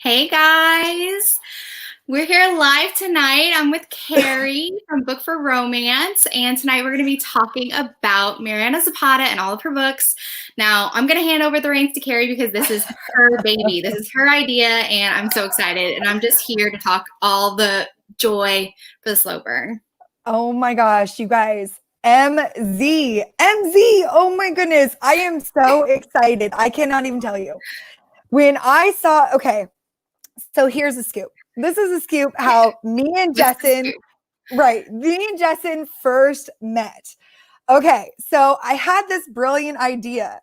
Hey guys, we're here live tonight. I'm with Kerry from Book for Romance, and tonight we're going to be talking about Mariana Zapata and all of her books. Now, I'm going to hand over the reins to Kerry because this is her baby. This is her idea, and I'm so excited. And I'm just here to talk all the joy for the slow burn. Oh my gosh, you guys. MZ. Oh my goodness. I am so excited. I cannot even tell you. When I saw, okay, so here's a scoop. This is a scoop how me and Jessen first met. Okay, so I had this brilliant idea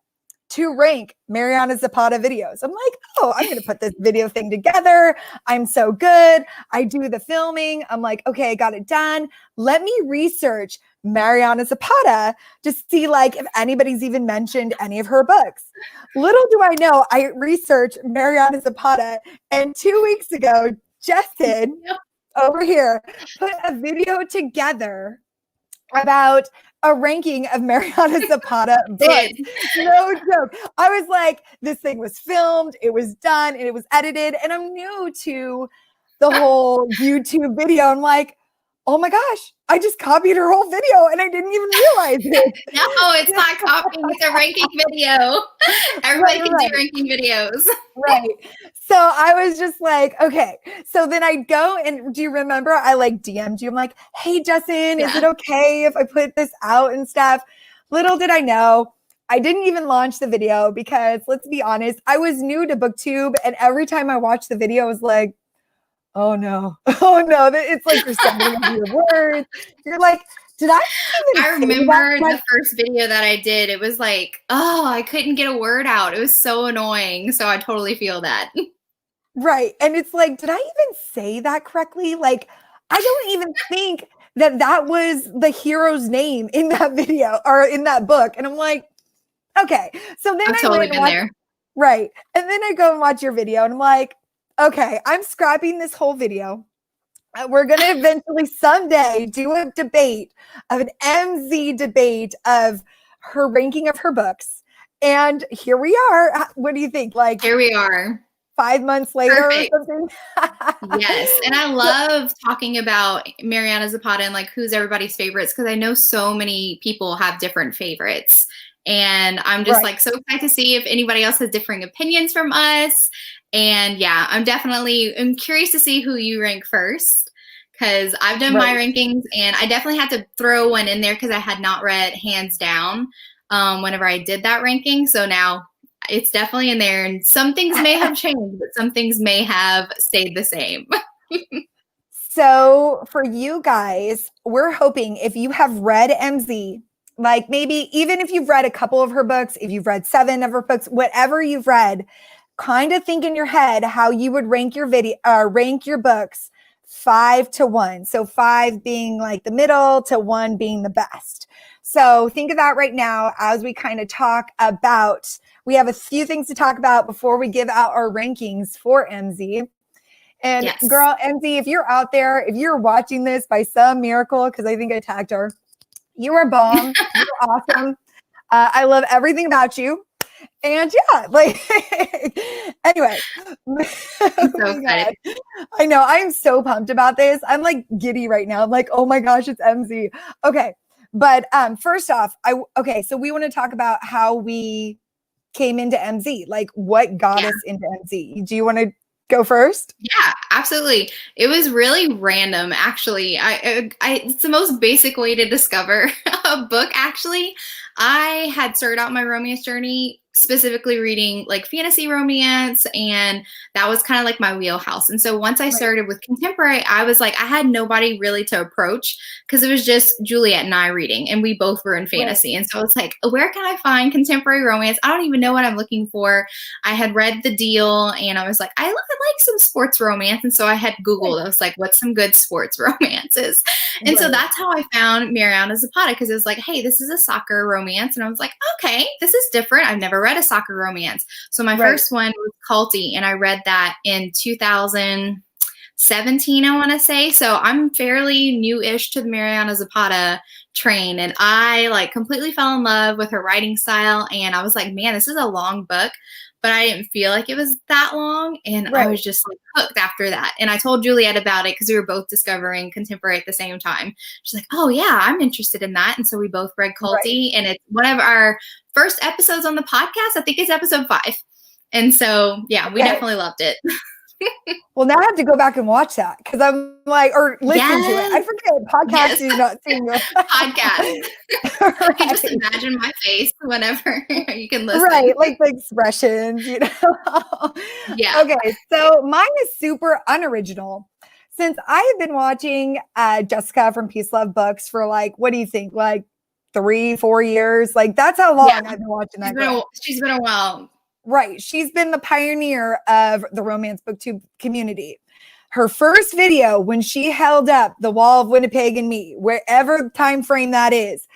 to rank Mariana Zapata videos. I'm like, oh, I'm going to put this video thing together. I'm so good. I do the filming. I'm like, okay, I got it done. Let me research Mariana Zapata to see like if anybody's even mentioned any of her books. Little do I know, I researched Mariana Zapata, and 2 weeks ago, Jessen over here put a video together about a ranking of Mariana Zapata books. No joke. I was like, this thing was filmed, it was done, and it was edited. And I'm new to the whole YouTube video. I'm like, oh my gosh, I just copied her whole video and I didn't even realize it. No, it's not copying, it's a ranking video. Everybody can do ranking videos. Right. So I was just like, okay. So then I go and do you remember I like DM'd you? I'm like, hey, Jessen, is it okay if I put this out and stuff? Little did I know, I didn't even launch the video because let's be honest, I was new to BookTube, and every time I watched the video, I was like, oh no, it's like you're stumbling over your words. You're like, did I remember the first video that I did. It was like, oh, I couldn't get a word out. It was so annoying. So I totally feel that. Right. And it's like, did I even say that correctly? Like, I don't even think that was the hero's name in that video or in that book. And I'm like, okay. So then I've totally been there. Right. And then I go and watch your video and I'm like, okay, I'm scrapping this whole video. We're going to eventually someday do a debate of an MZ debate of her ranking of her books. And here we are. What do you think? Like, here we are. 5 months later or something? Yes. And I love talking about Mariana Zapata and like who's everybody's favorites, because I know so many people have different favorites. And I'm just like so excited to see if anybody else has differing opinions from us. And yeah, I'm curious to see who you rank first, because I've done my rankings and I definitely had to throw one in there because I had not read Hands Down whenever I did that ranking. So now it's definitely in there, and some things may have changed, but some things may have stayed the same. So for you guys, we're hoping if you have read MZ, like maybe even if you've read a couple of her books, if you've read 7 of her books, whatever you've read, kind of think in your head how you would rank your books 5 to 1. So 5 being like the middle to 1 being the best. So think of that right now as we kind of talk about, we have a few things to talk about before we give out our rankings for MZ. And girl, MZ, if you're out there, if you're watching this by some miracle, because I think I tagged her, you are bomb. You're awesome. I love everything about you. And yeah, like, anyway. I'm so excited. I know. I am so pumped about this. I'm like giddy right now. I'm like, oh my gosh, it's MZ. Okay. But first off, so we want to talk about how we came into MZ, like what got us into MZ. Do you want to go first? Yeah, absolutely. It was really random, actually. It's the most basic way to discover a book, actually. I had started out my romance journey specifically reading like fantasy romance, and that was kind of like my wheelhouse. And so once I started with contemporary, I was like, I had nobody really to approach because it was just Juliet and I reading, and we both were in fantasy. And so it's like, where can I find contemporary romance? I don't even know what I'm looking for. I had read The Deal, and I was like, I like some sports romance. And so I had Googled, I was like, what's some good sports romances? And so that's how I found Mariana Zapata, because it was like, hey, this is a soccer romance. And I was like, okay, this is different. I've never read a soccer romance. So my first one was Culty, and I read that in 2017, I want to say. So I'm fairly new-ish to the Mariana Zapata train, and I like completely fell in love with her writing style. And I was like, man, this is a long book, but I didn't feel like it was that long. And I Right. was just like hooked after that. And I told Juliet about it because we were both discovering contemporary at the same time. She's like, oh, yeah, I'm interested in that. And so we both read Right. Culty. And it's one of our first episodes on the podcast. I think it's episode 5. And so, yeah, we Okay. definitely loved it. Well, now I have to go back and watch that because I'm like, or listen to it. I Yes. forget podcasts Yes. do not seem to. Podcast. You can just Right. imagine my face whenever you can listen. Right. Like the expressions, you know. Yeah. Okay. So mine is super unoriginal. Since I have been watching Jessica from Peace Love Books for like, what do you think? Like 3-4 years? Like that's how Yeah. long I've been watching that girl. She's been a while. Right. She's been the pioneer of the romance booktube community. Her first video when she held up The Wall of Winnipeg and Me, wherever time frame that is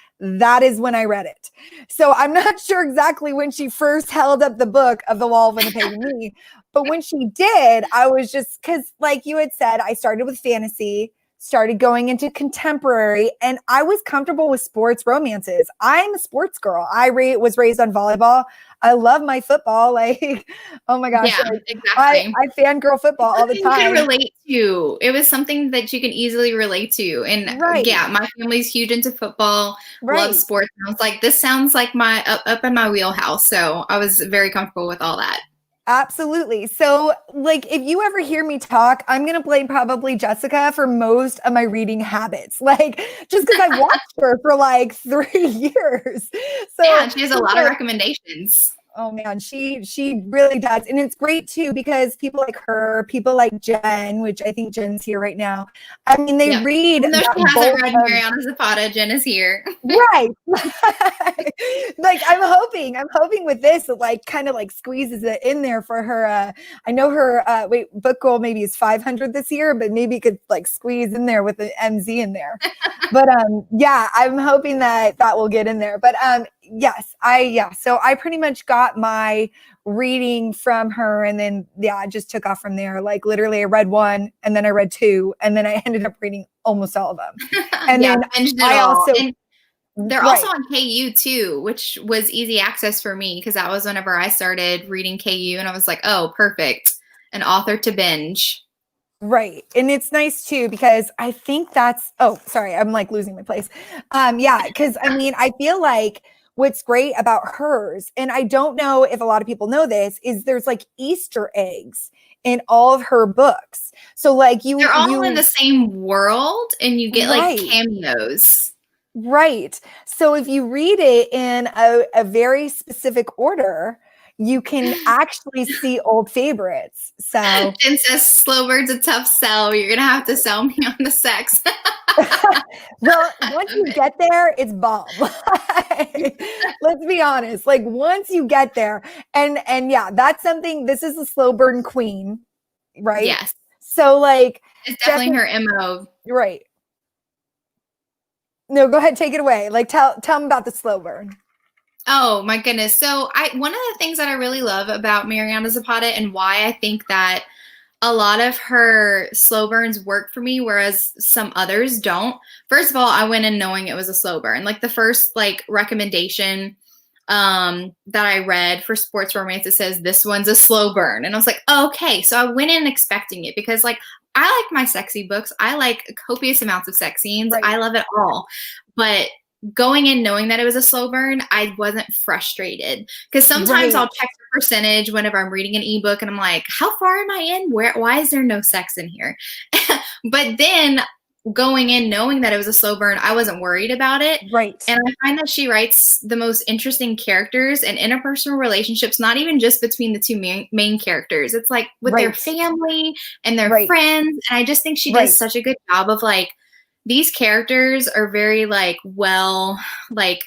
when I read it. So I'm not sure exactly when she first held up the book of The Wall of Winnipeg and Me, but when she did, I was just, because like you had said, I started with fantasy, started going into contemporary, and I was comfortable with sports romances. I'm a sports girl. I was raised on volleyball. I love my football. Like, oh my gosh, Yeah, like, exactly. I fangirl football all the You can time. relate to. It was something that you can easily relate to. And Right, yeah, my family's huge into football, loves right. sports. And I was like, this sounds like my up in my wheelhouse. So I was very comfortable with all that. Absolutely. So, like, if you ever hear me talk, I'm going to blame probably Jessica for most of my reading habits. Like, just because I've watched her for like 3 years. So, Yeah, she has a lot of like, recommendations. oh man, she really does. And it's great too because people like her, people like Jen, which I think Jen's here right now. I mean, they Yep. read Even though that she hasn't bulk read of Mariana Zapata, Jen is here. right. Like I'm hoping with this it like kind of like squeezes it in there for her. I know her book goal maybe is 500 this year, but maybe it could like squeeze in there with the MZ in there. But yeah, I'm hoping that will get in there. But yes, so I pretty much got my reading from her, and then I just took off from there. Like literally I read 1 and then I read 2 and then I ended up reading almost all of them. And Yeah, then binged it I all. also And they're also right, on KU too, which was easy access for me because that was whenever I started reading KU, and I was like, oh, perfect. An author to binge. right. And it's nice too because I think that's sorry, I'm like losing my place. Yeah, because I mean, I feel like what's great about hers, and I don't know if a lot of people know this, is there's like Easter eggs in all of her books. So like They're all in the you same world, and you get like right. cameos. Right. So if you read it in a very specific order, you can actually see old favorites. So, Jen says, Slowbird's a tough sell. You're going to have to sell me on the sex. well, once you get there, it's bomb. Let's be honest. Like once you get there, and yeah, that's something. This is the slow burn queen, right? Yes. So like, It's definitely her MO. right. No, go ahead, take it away. Like tell them about the slow burn. Oh my goodness. So one of the things that I really love about Mariana Zapata and why I think that a lot of her slow burns work for me, whereas some others don't. First of all, I went in knowing it was a slow burn. Like the first like recommendation that I read for sports romance, it says this one's a slow burn. And I was like, oh, okay. So I went in expecting it because like I like my sexy books. I like copious amounts of sex scenes. Right. I love it all. But going in knowing that it was a slow burn, I wasn't frustrated because sometimes I'll check the percentage whenever I'm reading an ebook and I'm like, how far am I in? Why is there no sex in here? But then going in knowing that it was a slow burn, I wasn't worried about it. Right. And I find that she writes the most interesting characters and interpersonal relationships, not even just between the two main characters. It's like with their family and their friends. And I just think she does such a good job of like, these characters are very like well like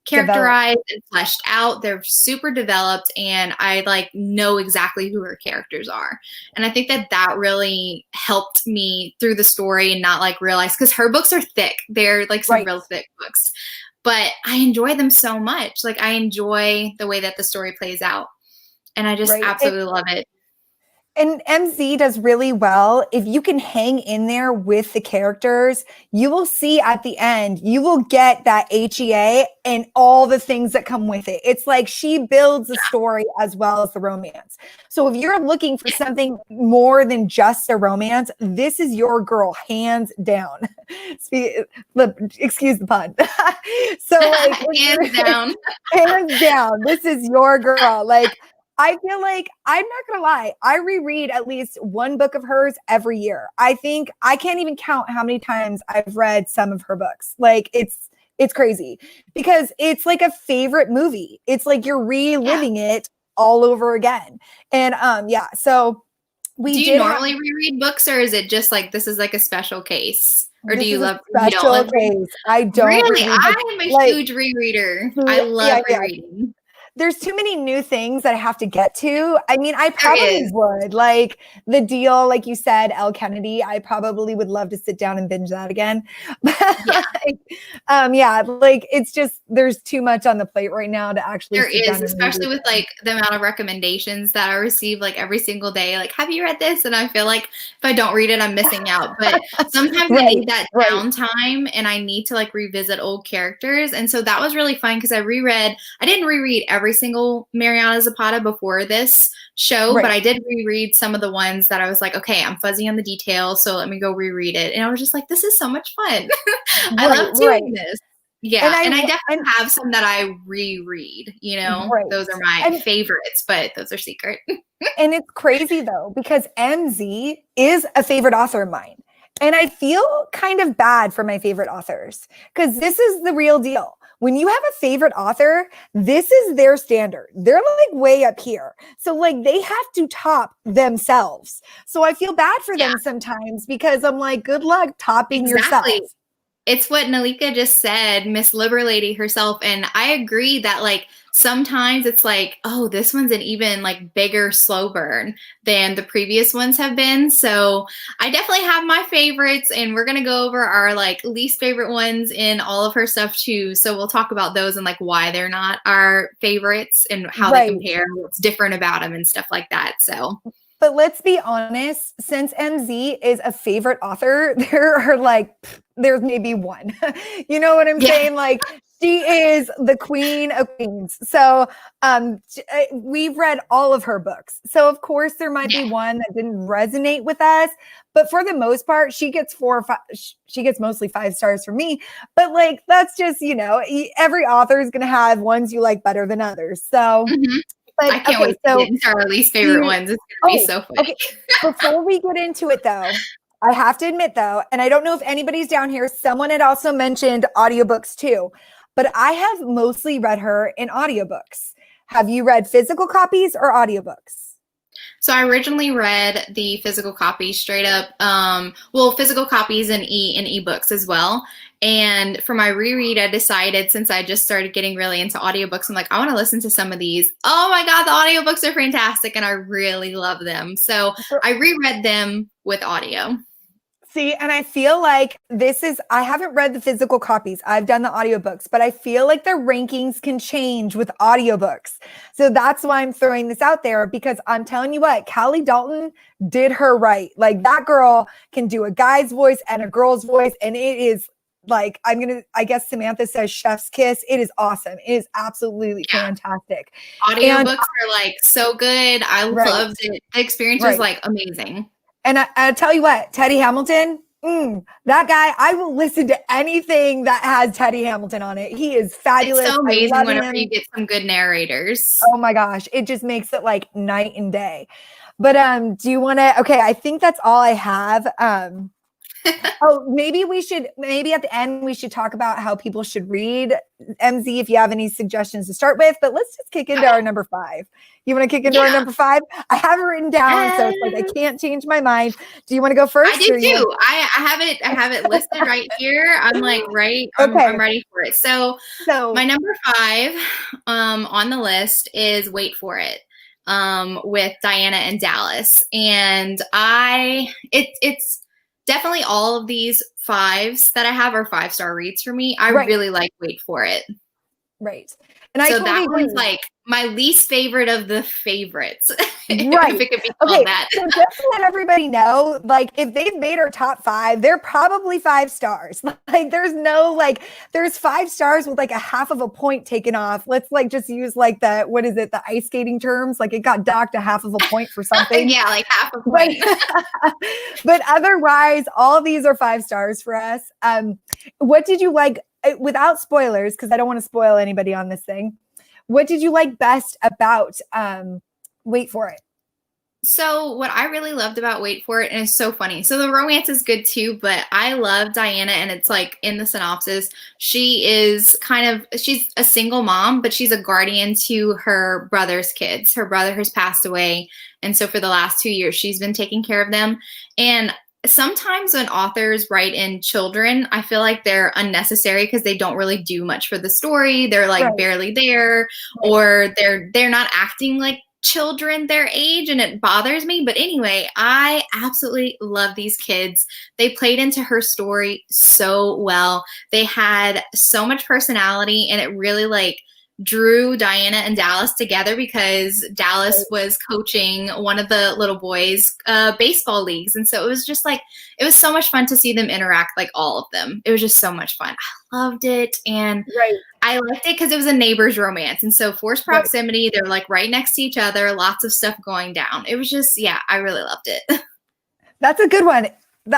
characterized and fleshed out. They're super developed, and I like know exactly who her characters are. And I think that really helped me through the story and not like realize, because her books are thick. They're like some real thick books, but I enjoy them so much. Like I enjoy the way that the story plays out, and I just absolutely love it. And MZ does really well. If you can hang in there with the characters, you will see at the end, you will get that HEA and all the things that come with it. It's like she builds the story as well as the romance. So if you're looking for something more than just a romance, this is your girl, hands down. Excuse the pun. So like Hands down. hands down, this is your girl. Like I feel like I'm not gonna lie, I reread at least one book of hers every year. I think I can't even count how many times I've read some of her books. Like it's crazy because it's like a favorite movie. It's like you're Yeah. reliving it all over again. And yeah, so we Do you did have normally reread books, or is it just like this is like a special case? Or do this is a you don't special love case. I don't really? reread books I'm a like huge rereader. I love yeah, yeah. rereading. There's too many new things that I have to get to. I mean, I There probably is. would. Like the deal, like you said, Elle Kennedy, I probably would love to sit down and binge that again. Yeah. Yeah, like it's just there's too much on the plate right now to actually There sit is, down and read especially with it. like the amount of recommendations that I receive like every single day. Like, have you read this? And I feel like if I don't read it, I'm missing out. But sometimes I Right, need that right, downtime and I need to like revisit old characters. And so that was really fun because I didn't reread every single Mariana Zapata before this show, but right, I did reread some of the ones that I was like, okay, I'm fuzzy on the details. So let me go reread it. And I was just like, this is so much fun. I right, love right. doing this. And Yeah, I and I and definitely have some that I reread, you know? right. Those are my And favorites, but those are secret. And it's crazy though, because MZ is a favorite author of mine. And I feel kind of bad for my favorite authors because this is the real deal. When you have a favorite author, this is their standard. They're like way up here. So, like, they have to top themselves. So, I feel bad for Yeah, them sometimes because I'm like, good luck topping exactly. yourself. It's what Nalika just said, Miss Liberlady herself. And I agree that like sometimes it's like, oh, this one's an even like bigger slow burn than the previous ones have been. So I definitely have my favorites, and we're gonna go over our like least favorite ones in all of her stuff too. So we'll talk about those and like why they're not our favorites and how they Right. compare, what's different about them and stuff like that. So But let's be honest, since MZ is a favorite author, there are like, there's maybe one. You know what I'm yeah, saying? Like, she is the queen of queens. So, we've read all of her books. So, of course, there might yeah, be one that didn't resonate with us. But for the most part, she gets 4 or 5, she gets mostly 5 stars from me. But like, that's just, every author is going to have ones you like better than others. So, hmm but I can't okay, wait to so get into our least do favorite you ones. It's gonna be oh, so funny. okay. Before we get into it though, I have to admit though, and I don't know if anybody's down here, someone had also mentioned audiobooks too, but I have mostly read her in audiobooks. Have you read physical copies or audiobooks? So I originally read the physical copies straight up. Well, physical copies and ebooks as well. And for my reread, I decided since I just started getting really into audiobooks, I'm like, I want to listen to some of these. Oh my God, the audiobooks are fantastic and I really love them. So I reread them with audio. See, and I feel like I haven't read the physical copies. I've done the audiobooks, but I feel like their rankings can change with audiobooks. So that's why I'm throwing this out there because I'm telling you what, Callie Dalton did her right. Like that girl can do a guy's voice and a girl's voice. And it is like, I guess Samantha says chef's kiss. It is awesome. It is absolutely Yeah. fantastic. And Audiobooks are like so good. I right, loved it. The experience was right. like amazing. And I tell you what, Teddy Hamilton, that guy, I will listen to anything that has Teddy Hamilton on it. He is It's fabulous. so I amazing love whenever you him. get some good narrators. Oh my gosh, it just makes it like night and day. But do you want to? Okay, I think that's all I have. Oh, maybe at the end we should talk about how people should read MZ if you have any suggestions to start with. But let's just kick into Okay. our number 5. You want to kick into our Yeah. number 5? I have it written down, so it's like I can't change my mind. Do you want to go I first? do Or you want? too. I have it listed right here. I'm like I'm Okay, ready for it. So my so number 5 on the list is Wait for It with Diana and Dallas. And it's definitely all of these 5s that I have are 5-star reads for me. I right, really like Wait for It. right. And I So totally that agree. one's like my least favorite of the favorites, Right. if it could be Okay. called that. So just to let everybody know, like if they've made our top 5, they're probably 5 stars. Like there's no like there's 5 stars with like a half of a point taken off. Let's like just use like the what is it, the ice skating terms? Like it got docked a half of a point for something. Yeah, like half a But, point. but otherwise, all these are 5 stars for us. What did you like without spoilers? Because I don't want to spoil anybody on this thing. What did you like best about Wait for It? So what I really loved about Wait for It, and it's so funny. So the romance is good too, but I love Diana, and it's like in the synopsis, she's a single mom, but she's a guardian to her brother's kids. Her brother has passed away, and so for the last 2 years, she's been taking care of them. And sometimes when authors write in children, I feel like they're unnecessary because they don't really do much for the story. They're like Right. barely there, or they're not acting like children their age, and it bothers me. But anyway, I absolutely love these kids. They played into her story so well. They had so much personality, and it really like drew Diana and Dallas together because Dallas was coaching one of the little boys' baseball leagues. And so it was just like, it was so much fun to see them interact, like all of them. It was just so much fun. I loved it. And I liked it because it was a neighbor's romance. And so forced proximity, they're like right next to each other, lots of stuff going down. It was just, yeah, I really loved it. That's a good one.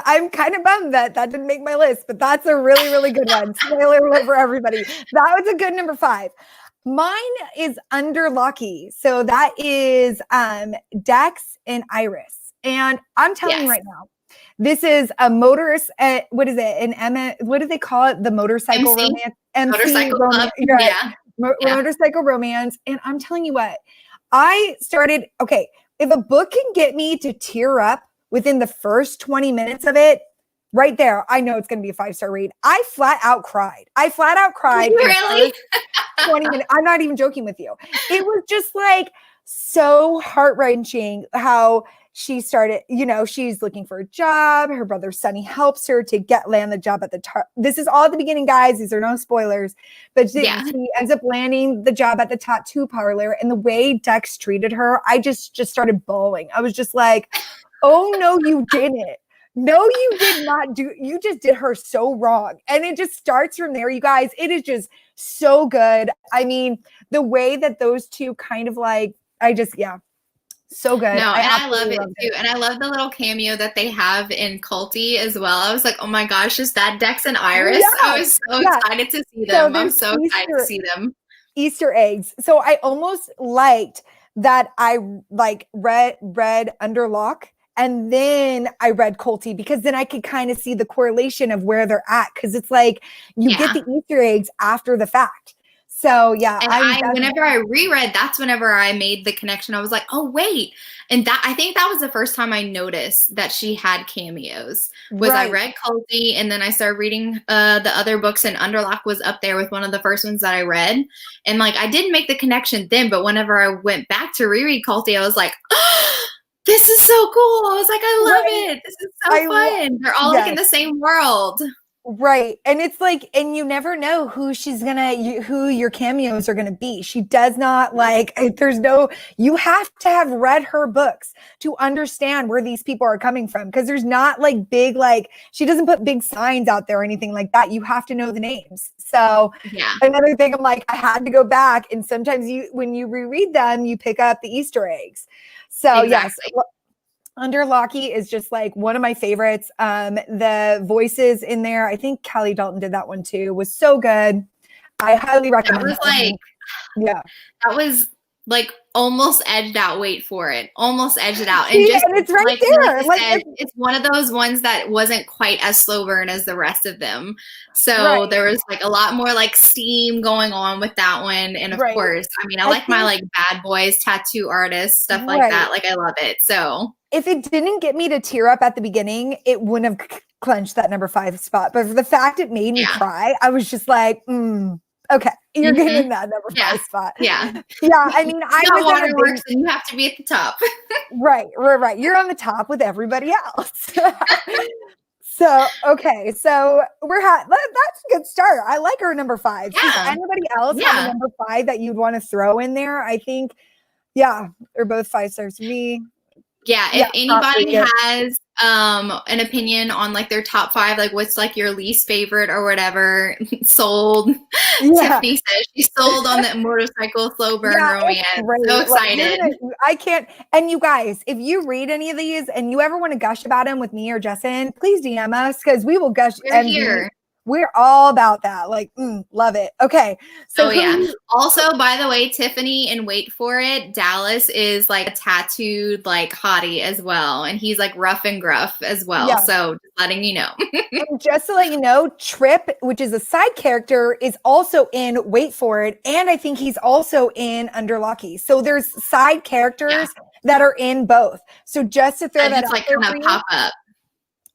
I'm kind of bummed that didn't make my list, but that's a really, really good one. Spoiler alert for everybody. That was a good number 5. Mine is Under Lucky. So that is Dex and Iris. And I'm telling you right now, this is a motorist. What is it? An Emma? What do they call it? The motorcycle MC? romance. MC Motorcycle romance. Club. Yeah. Motorcycle romance. And I'm telling you what, I started. Okay, if a book can get me to tear up within the first 20 minutes of it, right there, I know it's going to be a 5-star read. I flat out cried. Really? 20 minutes. I'm not even joking with you. It was just like so heart-wrenching how she started, she's looking for a job. Her brother Sonny helps her to land the job at the top. This is all at the beginning, guys. These are no spoilers, but she ends up landing the job at the tattoo parlor. And the way Dex treated her, I just started bawling. I was just like, oh no, you didn't. No, you did not you just did her so wrong. And it just starts from there, you guys. It is just so good. I mean, the way that those two kind of like, so good. No, and I love it too. And I love the little cameo that they have in Culty as well. I was like, oh my gosh, is that Dex and Iris? Yeah. I was so excited to see them. I'm so excited to see them. Easter eggs. So I almost liked that I read Under Lock. And then I read Culty because then I could kind of see the correlation of where they're at. Cause it's like you get the Easter eggs after the fact. So yeah. And whenever I reread, that's whenever I made the connection. I was like, oh wait. And I think that was the first time I noticed that she had cameos I read Culty, and then I started reading the other books, and Underlock was up there with one of the first ones that I read. And like, I didn't make the connection then, but whenever I went back to reread Culty, I was like, oh, this is so cool. I was like, I love it. This is so fun. They're all like in the same world. Right. And it's like, and you never know who who your cameos are going to be. She does not you have to have read her books to understand where these people are coming from. Cause there's not like big, she doesn't put big signs out there or anything like that. You have to know the names. So another thing, I'm like, I had to go back, and sometimes when you reread them, you pick up the Easter eggs. So yes. Under Locky is just like one of my favorites. The voices in there, I think Kelly Dalton did that one too, was so good. I highly recommend it. That was like almost edged out. Wait for it. Almost edged it out. And and it's right there. It's one of those ones that wasn't quite as slow burn as the rest of them. So there was like a lot more like steam going on with that one. And of course, I mean, I like my like bad boys, tattoo artists, stuff like that. Like I love it. So if it didn't get me to tear up at the beginning, it wouldn't have clinched that number 5 spot. But for the fact it made me cry, I was just like, okay, you're getting that number 5 spot. Yeah. I mean, I was waterworks, and you have to be at the top. Right. You're on the top with everybody else. So, okay. So that's a good start. I like our number five. Does Yeah. anybody else have a Yeah. number five that you'd want to throw in there? I think, yeah, they're both 5 stars for me. Yeah, Yeah, if not anybody read it. has an opinion on like their top five, like what's like your least favorite or whatever, sold. Yeah. Tiffany says she's sold on the motorcycle slow burn Yeah, it's romance. So great. Like excited. I can't. And you guys, if you read any of these and you ever want to gush about them with me or Justin, please DM us because we will gush We're and here. we're all about that. Like, love it. Okay, so Oh yeah. Also, by the way, Tiffany, and wait for it, Dallas is like a tattooed like hottie as well, and he's like rough and gruff as well. Yeah. So just letting you know. And just to let you know, Trip, which is a side character, is also in Wait For It, and I think he's also in Under Lucky. So there's side characters that are in both. So just to throw that just out like there kind for of you. pop up.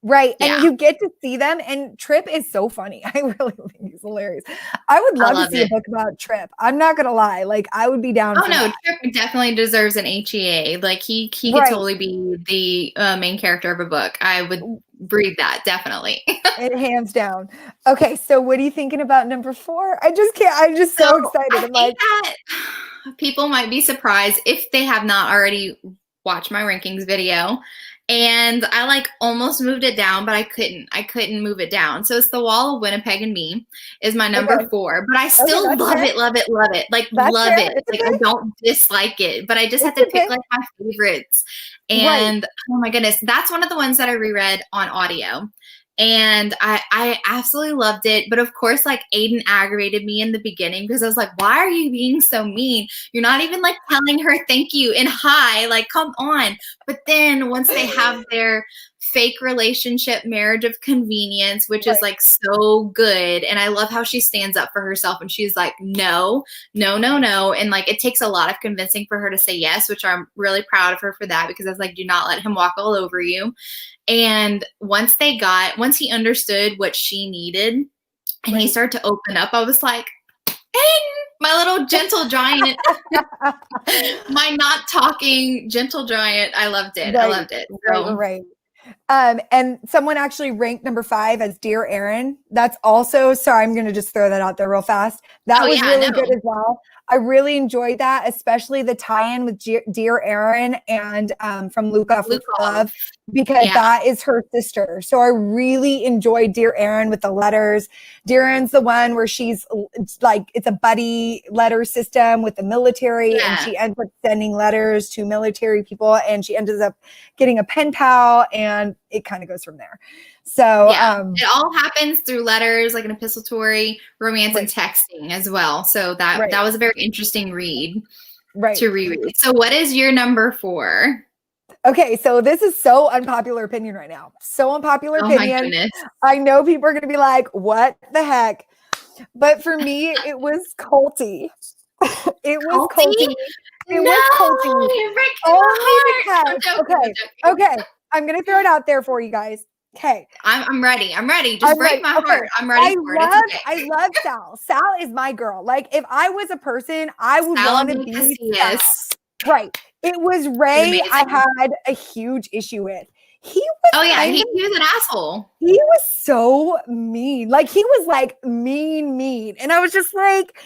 Right. Yeah. And you get to see them. And Trip is so funny. I really think he's hilarious. I would love to see a book about Trip. I'm not going to lie. Like, I would be down. Oh, for no. that. Trip definitely deserves an HEA. Like, he could totally be the main character of a book. I would breed that. Definitely. Hands down. Okay. So, what are you thinking about number 4? I just can't. I'm just so excited. I think that people might be surprised if they have not already watched my rankings video. And I like almost moved it down, but I couldn't move it down. So it's The Wall of Winnipeg and Me is my number 4, but I still love it. Like, love it. Like, I don't dislike it, but I just have to pick like my favorites. And oh my goodness, that's one of the ones that I reread on audio. And I absolutely loved it. But of course, like, Aiden aggravated me in the beginning because I was like, why are you being so mean? You're not even like telling her thank you and hi, like, come on. But then once they have their fake relationship, marriage of convenience, which is like so good. And I love how she stands up for herself and she's like, no, no, no, no. And like, it takes a lot of convincing for her to say yes, which I'm really proud of her for that, because I was like, do not let him walk all over you. And once he understood what she needed and he started to open up, I was like, my little gentle giant, my not talking gentle giant. I loved it. I loved it. So. Right. And someone actually ranked number 5 as Dear Aaron. That's also, sorry, I'm going to just throw that out there real fast. That was really good as well. I really enjoyed that, especially the tie-in with Dear Aaron and from Luca for Love, because that is her sister. So I really enjoyed Dear Aaron with the letters. Dear Aaron's the one where she's like, it's a buddy letter system with the military, and she ends up sending letters to military people, and she ends up getting a pen pal, and it kind of goes from there. So it all happens through letters, like an epistolary romance and texting as well. So that was a very interesting read to reread. So what is your number 4? Okay, so this is so unpopular opinion right now. So unpopular opinion. My goodness. I know people are going to be like, what the heck? But for me, it was Colty. It was Colty. It was Colty. Only because, okay. I'm going to throw it out there for you guys. Okay. I'm ready. I'm ready. Just break my heart. I'm ready for it. I love Sal. Sal is my girl. Like, if I was a person, I would want to be Sal. Right. It was Ray I had a huge issue with. He was he was an asshole. He was so mean. Like, he was like mean. And I was just like,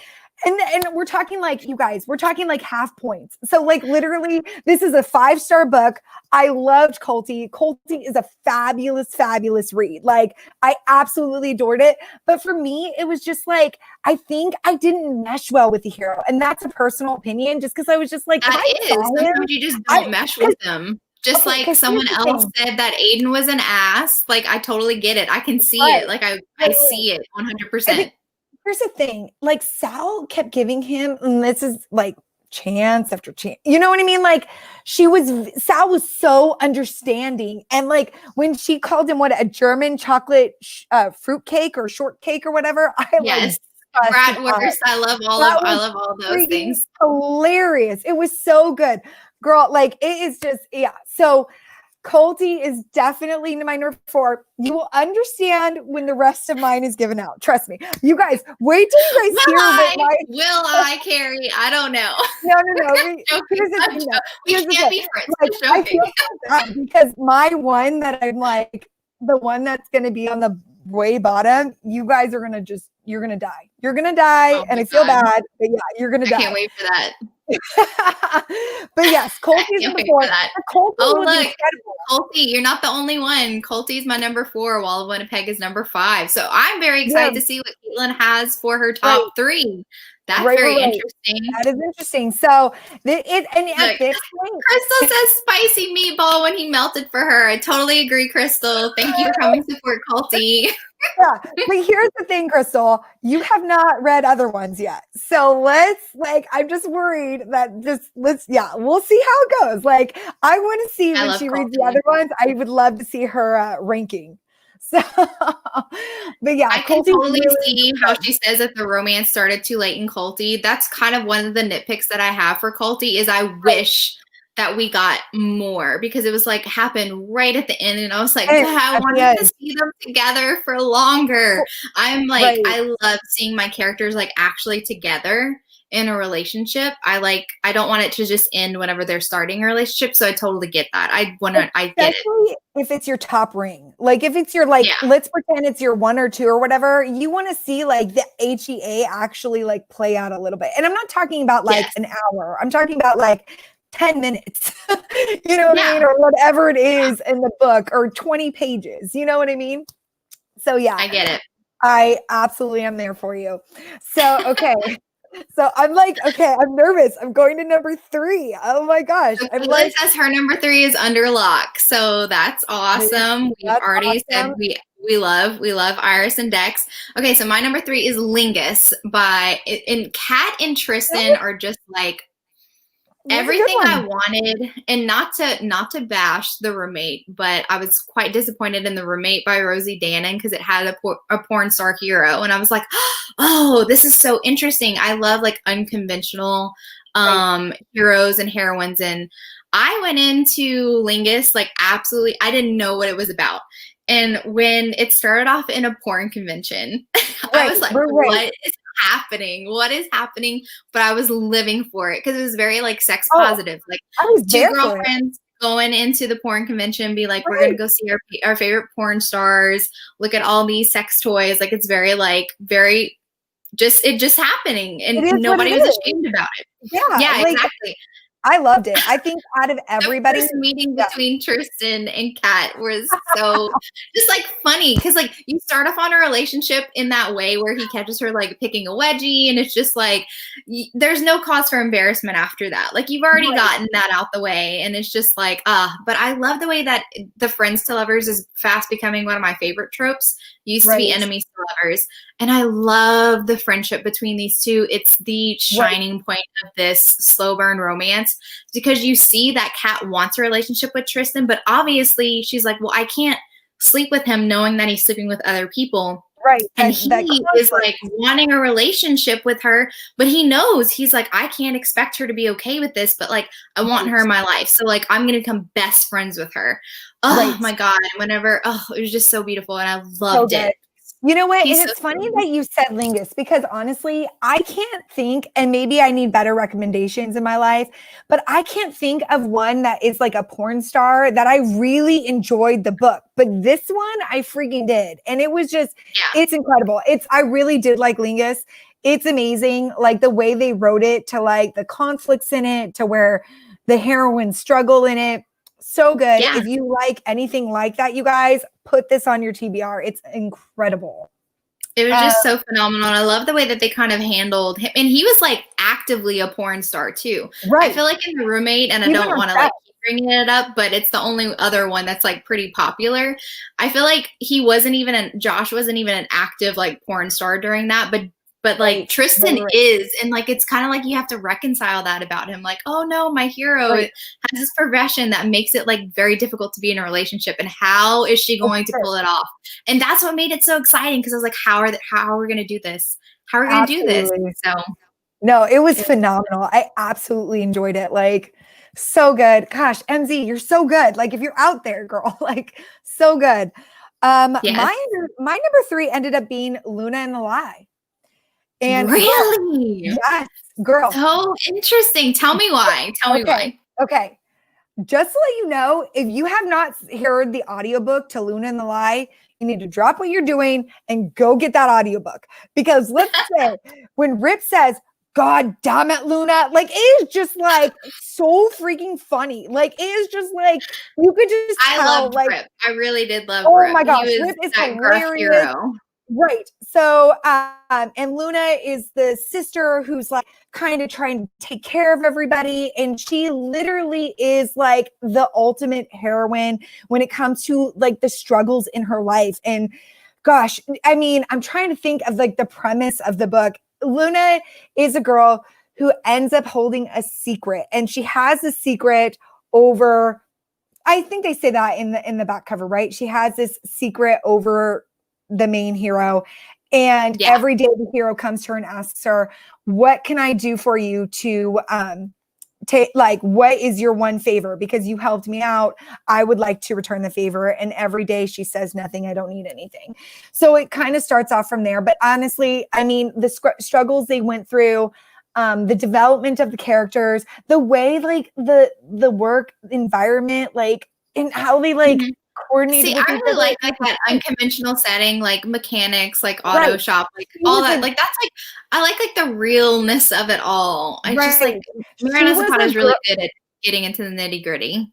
and we're talking like, you guys, we're talking like half points. So like, literally, this is a 5-star book. I loved Colty. Colty is a fabulous read. Like, I absolutely adored it. But for me, it was just like, I think I didn't mesh well with the hero. And that's a personal opinion, just because I was just like, sometimes you just don't mesh with them. Just like someone else said that Aiden was an ass. Like, I totally get it. I can see it. Like, I see it 100%. Here's the thing, like, Sal kept giving him, and this is like chance after chance. You know what I mean? Like, Sal was so understanding. And like, when she called him a German chocolate fruitcake or shortcake or whatever, I bratwurst. I love all those things. Hilarious. It was so good, girl. Like, it is just, So Colty is definitely my number 4. You will understand when the rest of mine is given out. Trust me. You guys, wait till you guys hear that. Will I, Carrie? I don't know. No. We can't be friends. Like, I feel bad because my one that I'm like, the one that's going to be on the way bottom, you guys are going to you're going to die. You're going to die. Oh And my I feel God. bad, but yeah, you're going to I can't die. wait for that. But yes, I Colty is can't number wait 4. for that. Colty Oh, was look, incredible. Colty, you're not the only one. Colty's my number 4, while Winnipeg is number 5. So I'm very Yeah, excited to see what Caitlin has for her right. top 3. That's Right. very interesting. That is interesting. So and Look, at this point, Crystal says spicy meatball when he melted for her. I totally agree, Crystal. Thank you for coming to support Colty. yeah. But here's the thing, Crystal, you have not read other ones yet. So I'm just worried that we'll see how it goes. Like, I want to see when she reads the other ones. I would love to see her ranking. So, but yeah, I can totally see how she says that the romance started too late in Colty. That's kind of one of the nitpicks that I have for Colty is I wish that we got more, because it was like happened right at the end, and I was like, I wanted to see them together for longer. I'm like, I love seeing my characters like actually together in a relationship. I don't want it to just end whenever they're starting a relationship. So I totally get that. I get it. If it's your top ring, like if it's your let's pretend it's your 1 or 2 or whatever, you want to see like the HEA actually like play out a little bit. And I'm not talking about like an hour. I'm talking about like 10 minutes, you know what I mean? Or whatever it is in the book, or 20 pages, you know what I mean? So yeah, I get it. I absolutely am there for you. So, okay. So I'm like, okay, I'm nervous. I'm going to number 3. Oh my gosh. So Caitlin says her number 3 is Under Lock. So that's awesome. We've already said we love Iris and Dex. Okay, so my number 3 is Lingus and Kat and Tristan are just like everything I wanted. And not to bash The Roommate, but I was quite disappointed in The Roommate by Rosie Danan because it had a porn star hero, and I was like, oh, this is so interesting. I love like unconventional heroes and heroines, and I went into Lingus like absolutely, I didn't know what it was about. And when it started off in a porn convention, I was like, what is happening? What is happening? But I was living for it because it was very like sex positive. Like two girlfriends going into the porn convention, be like, we're going to go see our favorite porn stars, look at all these sex toys. Like, it's very just happening, and nobody was ashamed about it. Yeah, exactly. I loved it. I think out of everybody, the meeting between Tristan and Kat was so just like funny, because like you start off on a relationship in that way where he catches her like picking a wedgie, and it's just like there's no cause for embarrassment after that. Like, you've already gotten that out the way, and it's just like but I love the way that the friends to lovers is fast becoming one of my favorite tropes. Used to be enemies to lovers, and I love the friendship between these two. It's the shining point of this slow burn romance, because you see that Kat wants a relationship with Tristan, but obviously she's like, well, I can't sleep with him knowing that he's sleeping with other people. And he is like wanting a relationship with her, but he knows, he's like, I can't expect her to be okay with this, but like, I want her in my life. So like, I'm going to become best friends with her. Oh my God. Whenever, it was just so beautiful, and I loved it. You know what? And it's funny that you said Lingus, because honestly, I can't think, and maybe I need better recommendations in my life, but I can't think of one that is like a porn star that I really enjoyed the book. But this one I freaking did. And it was just, it's incredible. I really did like Lingus. It's amazing. Like the way they wrote it, to like the conflicts in it, to where the heroines struggle in it. So good. If you like anything like that, you guys, put this on your TBR. It's incredible. It was just so phenomenal. And I love the way that they kind of handled him. And he was like actively a porn star too. I feel like in The Roommate, and I don't want to like keep bringing it up, but it's the only other one that's like pretty popular. I feel like Josh wasn't even an active like porn star during that, but like Tristan is, and like it's kind of like you have to reconcile that about him. Like, oh no, my hero has this progression that makes it like very difficult to be in a relationship, and how is she going to pull it off? And that's what made it so exciting, because I was like, how are we going to do this? How are we going to do this? So no, it was phenomenal. I absolutely enjoyed it. Like, so good. Gosh, MZ, you're so good. Like, if you're out there, girl, like, so good. My number 3 ended up being Luna and the Lie. And really? Yes, girl. So interesting. Tell me why. Okay. just to let you know, if you have not heard the audiobook to Luna and the Lie, you need to drop what you're doing and go get that audiobook. Because let's say when Rip says, God damn it, Luna, like it is just like so freaking funny. Like it is just like you could just I tell, loved like, Rip. I really did love oh Rip. my He gosh, was Rip is that gruff hilarious. hero. Right. So, and Luna is the sister who's like kind of trying to take care of everybody. And she literally is like the ultimate heroine when it comes to like the struggles in her life. And gosh, I mean, I'm trying to think of like the premise of the book. Luna is a girl who ends up holding a secret, and she has a secret over, I think they say that in the back cover, right? She has this secret over the main hero. And Yeah. every day the hero comes to her and asks her, what can I do for you to take, like, what is your one favor? Because you helped me out. I would like to return the favor. And every day she says nothing. I don't need anything. So it kind of starts off from there. But honestly, I mean, the struggles they went through, the development of the characters, the way like the work environment, like, and how they like Mhm. coordinated See, with I each really other. like that unconventional setting, like mechanics, like auto Right. shop, like She all was that. a Like that's like I like the realness of it all. I just like right. She Mariana was Zapata a is really girl. good at getting into the nitty gritty.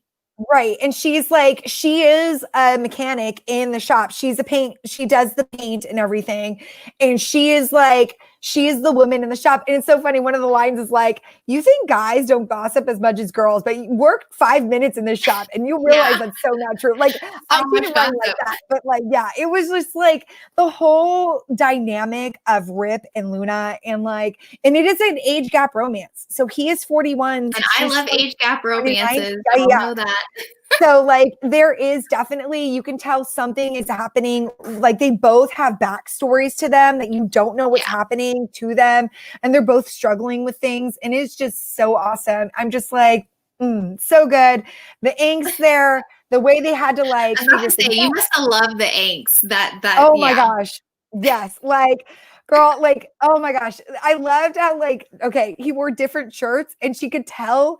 Right. And she's like, she is a mechanic in the shop. She does the paint and everything. And she is like, she is the woman in the shop. And it's so funny. One of the lines is like, you think guys don't gossip as much as girls, but you work 5 minutes in this shop and you realize Yeah, that's so not true. Like, I so didn't much write it like gossip. that, but like, yeah, it was just like the whole dynamic of Rip and Luna. And like, and it is an age gap romance. So he is 41, And I she's love age gap 29. romances. Yeah, Y'all yeah. know that. So like there is definitely, you can tell something is happening. Like they both have backstories to them that you don't know what's Yeah. happening to them, and they're both struggling with things, and it's just so awesome. I'm just like, so good. The inks there, the way they had to like I was about figure to say things you out. must have loved the angst. That Oh my yeah. gosh. Yes. Like, girl, like, oh my gosh. I loved how, like, okay, he wore different shirts and she could tell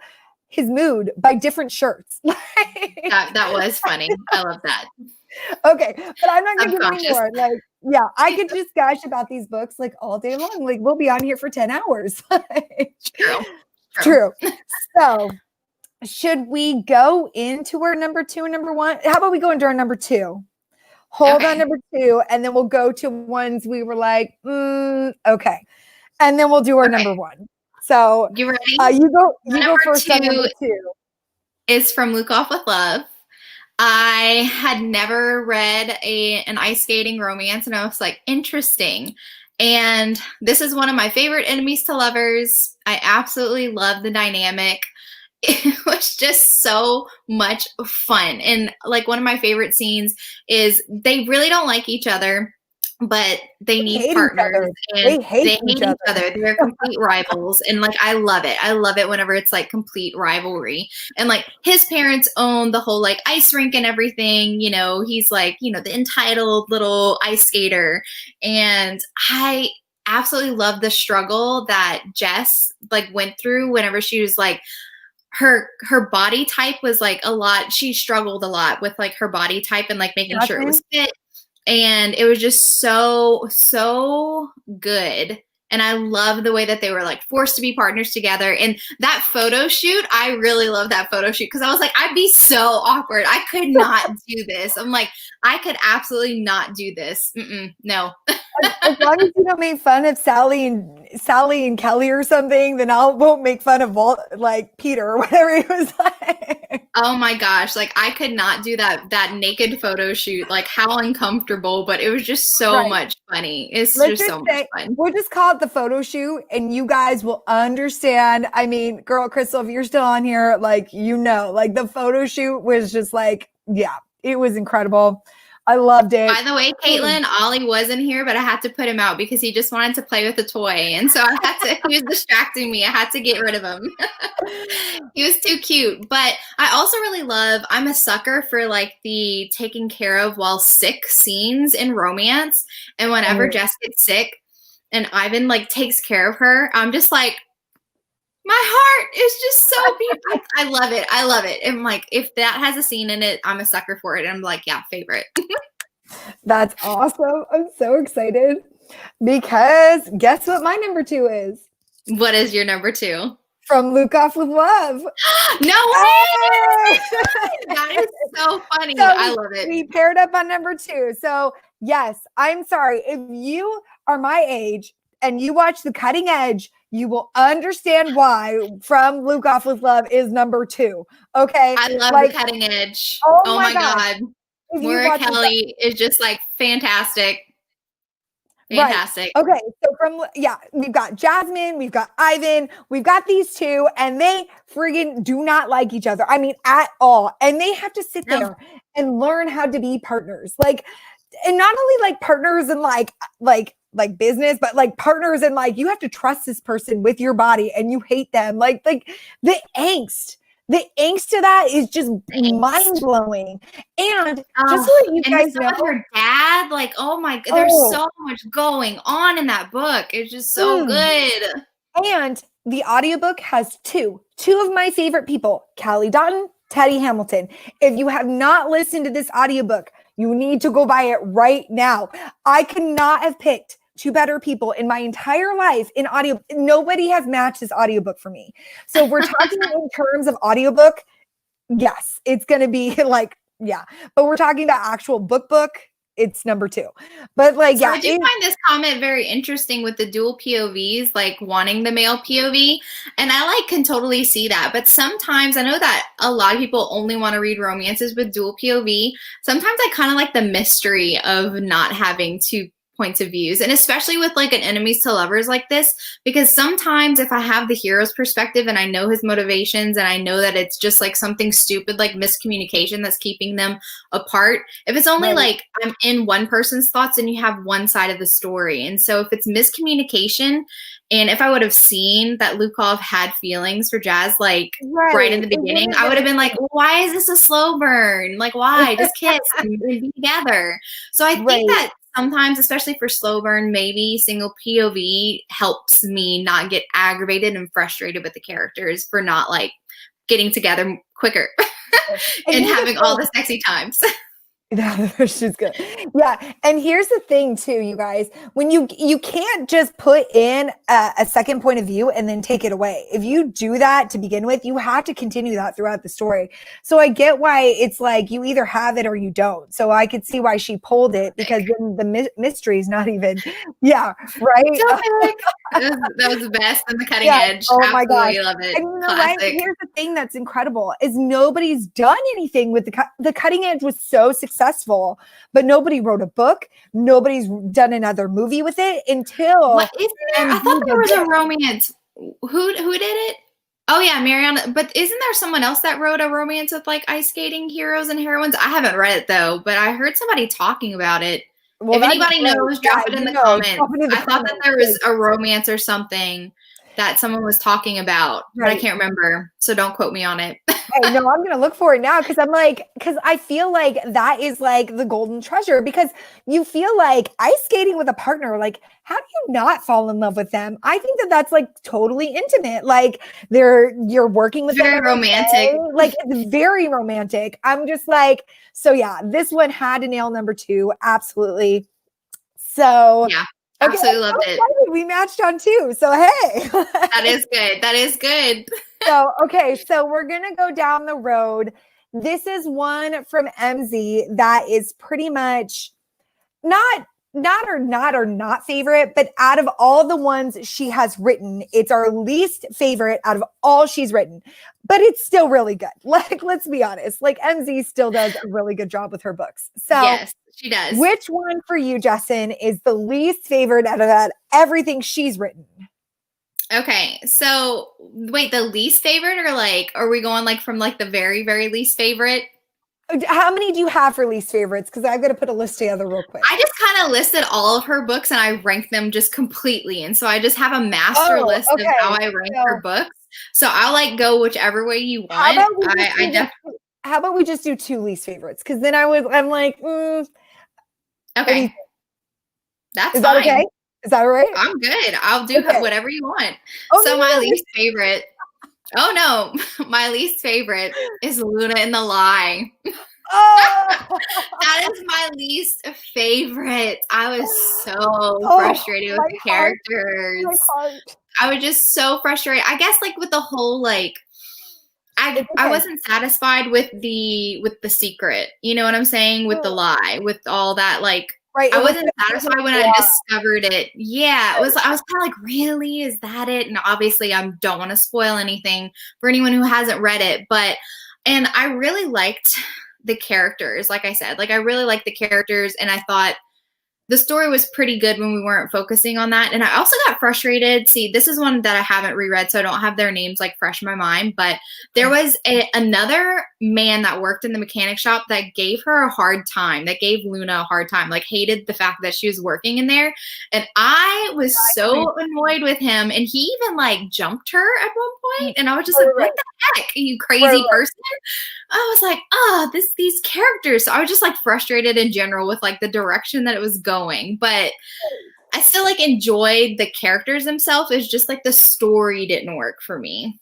his mood by different shirts. That was funny. I love that. Okay, but I'm not gonna do any Subconscious. more. Like, yeah, I could just gush about these books like all day long. Like, we'll be on here for 10 hours. True. True. True. So, should we go into our number two and number one? How about we go into our number two? Hold on, Okay. number two, and then we'll go to ones we were like, okay, and then we'll do our Okay. number one. So, You ready? you go. My You go number first on number two two. is from Luke Off with Love. I had never read an ice skating romance, and I was like, interesting. And this is one of my favorite enemies to lovers. I absolutely love the dynamic. It was just so much fun. And like one of my favorite scenes is they really don't like each other, but they They need hate each partners other. and They hate they each hate each other. other. They're complete rivals. And like I love it. I love it whenever it's like complete rivalry. And like his parents own the whole like ice rink and everything. You know, he's like, you know, the entitled little ice skater. And I absolutely love the struggle that Jess like went through whenever she was like her body type was like a lot. She struggled a lot with like her body type and like making sure it Nothing. was fit, and it was just so good. And I love the way that they were like forced to be partners together. And that photo shoot, I really love that photo shoot because I was like, I'd be so awkward. I could not do this. I'm like, I could absolutely not do this. No. As long as you don't make fun of Sally and Kelly or something, then I won't make fun of like Peter or whatever he was like. Oh my gosh, like I could not do that naked photo shoot. Like how uncomfortable, but it was just so Right. much funny. It's Let's just just so much say fun. we'll just call it the photo shoot, and you guys will understand. I mean, girl, Crystal, if you're still on here, like like the photo shoot was just like, yeah, it was incredible. I loved it. By the way, Caitlin, Ollie was in here, but I had to put him out because he just wanted to play with the toy. And so he was distracting me. I had to get rid of him. He was too cute. But I also really I'm a sucker for like the taking care of while sick scenes in romance. And whenever Jess gets sick and Ivan like takes care of her, I'm just like, My heart is just so beautiful. I love it. I love it. And like, if that has a scene in it, I'm a sucker for it. And I'm like, yeah, favorite. That's awesome. I'm so excited because guess what my number 2 is? What is your number 2? From Luke Off with Love. No Oh! way! That is so funny. So I love it. we paired up on number 2. So yes, I'm sorry. If you are my age and you watch The Cutting Edge, you will understand why From Luke Off with Love is number 2. Okay. I love like, The Cutting Edge. oh Oh my my gosh. God. If you Moira watch Kelly is just like fantastic. Fantastic. Right. Okay. So we've got Jasmine, we've got Ivan, we've got these two, and they friggin' do not like each other. I mean, at all. And they have to sit there and learn how to be partners. Like, and not only like partners in like business, but like partners in like you have to trust this person with your body and you hate them. Like the angst. The angst to that is just mind blowing. And just so that you guys know, with her dad, like, oh my God, there's so much going on in that book. It's just so good. And the audiobook has two of my favorite people, Callie Dotton, Teddy Hamilton. If you have not listened to this audiobook, you need to go buy it right now. I could not have picked two better people in my entire life in audio. Nobody has matched this audiobook for me. So if we're talking in terms of audiobook, yes, it's going to be like, yeah. But we're talking about actual book, it's number 2. But like, so I do find this comment very interesting with the dual POVs, like wanting the male POV. And I like can totally see that. But sometimes I know that a lot of people only want to read romances with dual POV. Sometimes I kind of like the mystery of not having two points of views, and especially with like an enemies to lovers like this, because sometimes if I have the hero's perspective and I know his motivations and I know that it's just like something stupid like miscommunication that's keeping them apart, if it's only like I'm in one person's thoughts and you have one side of the story, and so if it's miscommunication, and if I would have seen that Lukov had feelings for Jazz like right in the beginning, I would have been like, why is this a slow burn? Like, why? Just kiss and be together. So I think that sometimes, especially for slow burn, maybe single POV helps me not get aggravated and frustrated with the characters for not like getting together quicker and having all the sexy times. She's good. Yeah. And here's the thing too, you guys, when you can't just put in a second point of view and then take it away. If you do that to begin with, you have to continue that throughout the story. So I get why it's like you either have it or you don't. So I could see why she pulled it, because then the mystery is not even, right? That was the best in The Cutting Edge. Oh Absolutely my gosh. Love it. And you know Classic. what? Here's the thing that's incredible is nobody's done anything with the Cutting Edge was so successful, but nobody wrote a book. Nobody's done another movie with it until. What is there? I thought there was a romance. Who did it? Oh yeah, Mariana. But isn't there someone else that wrote a romance with like ice skating heroes and heroines? I haven't read it though, but I heard somebody talking about it. Well, if anybody knows, drop it in the comments. I thought that there was a romance or something that someone was talking about, but I can't remember. So don't quote me on it. Hey, no, I'm going to look for it now because I feel like that is like the golden treasure, because you feel like ice skating with a partner, like how do you not fall in love with them? I think that that's like totally intimate. Like you're working with very them romantic. Like it's very romantic. I'm just like, so yeah, this one had to nail number 2. Absolutely. So yeah. Absolutely loved it. We matched on 2. So hey. That is good. That is good. So, okay. So we're going to go down the road. This is one from MZ that is pretty much not favorite, but out of all the ones she has written, it's our least favorite out of all she's written, but it's still really good. Like, let's be honest, like MZ still does a really good job with her books. So yes, she does. Which one for you, Justin, is the least favorite out of that everything she's written? Okay, so wait, the least favorite, or like, are we going like from like the very, very least favorite? How many do you have for least favorites? Because I've got to put a list together real quick. I just kind of listed all of her books and I ranked them just completely. And so I just have a master list of how I rank her books. So I'll like go whichever way you want. How about we just do 2 least favorites? Because then I'm like, okay. That's fine. That okay? Is that all right? I'm good. I'll do whatever you want. My least favorite. Oh no, my least favorite is Luna in the Lie. Oh, That is my least favorite. I was so oh, frustrated with my the heart, my characters. heart. I was just so frustrated. I guess like with the whole like I It's I okay. wasn't satisfied with the secret. You know what I'm saying? With the lie, with all that like Right. I It wasn't wasn't a season satisfied when I four. discovered it. Yeah, it was I was kind of like, really? Is that it? And obviously I don't want to spoil anything for anyone who hasn't read it, but and I really liked the characters, like I said. Like I really liked the characters and I thought the story was pretty good when we weren't focusing on that. And I also got frustrated. See, this is one that I haven't reread, so I don't have their names like fresh in my mind. But there was another man that worked in the mechanic shop that gave her a hard time, that gave Luna a hard time, like hated the fact that she was working in there. And I was so annoyed with him. And he even like jumped her at one point. And I was just like, Right, what the heck, you right, crazy right. person? I was like, oh, these characters. So I was just like frustrated in general with like the direction that it was going. But I still like enjoyed the characters themselves. It's just like the story didn't work for me.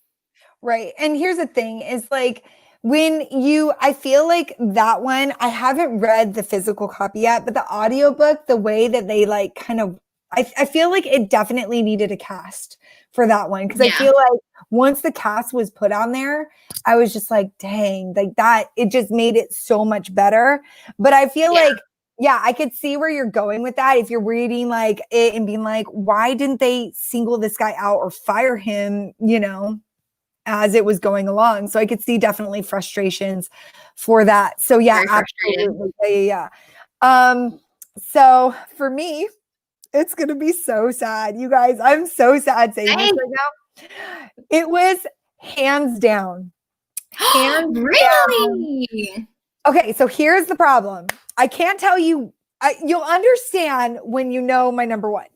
Right. And here's the thing is like I feel like that one, I haven't read the physical copy yet, but the audiobook, the way that they like kind of, I feel like it definitely needed a cast for that one. Cause I Yeah. feel like once the cast was put on there, I was just like, dang, like that, it just made it so much better. But I feel Yeah. like, yeah, I could see where you're going with that. If you're reading like it and being like, why didn't they single this guy out or fire him, as it was going along. So I could see definitely frustrations for that. So yeah, Very frustrated. absolutely. Yeah. So for me, it's gonna be so sad. You guys, I'm so sad saying this Hey. right now. It was hands down. Hands down. Really? Okay, so here's the problem. I can't tell you, you'll understand when you know my number one.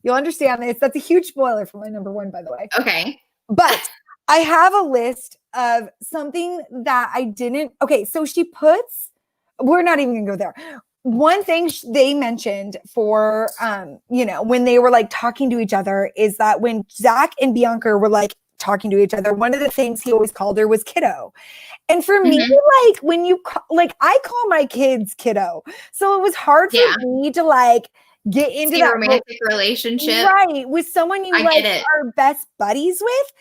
You'll understand this. That's a huge spoiler for my number one, by the way. Okay. But I have a list of something that I didn't. Okay, so we're not even gonna go there. One thing they mentioned for, when they were like talking to each other is that when Zach and Bianca were like talking to each other, one of the things he always called her was kiddo. And for me, like when I call my kids kiddo. So it was hard for me to like get into See, that romantic relationship. right with someone you I like get it. are best buddies with.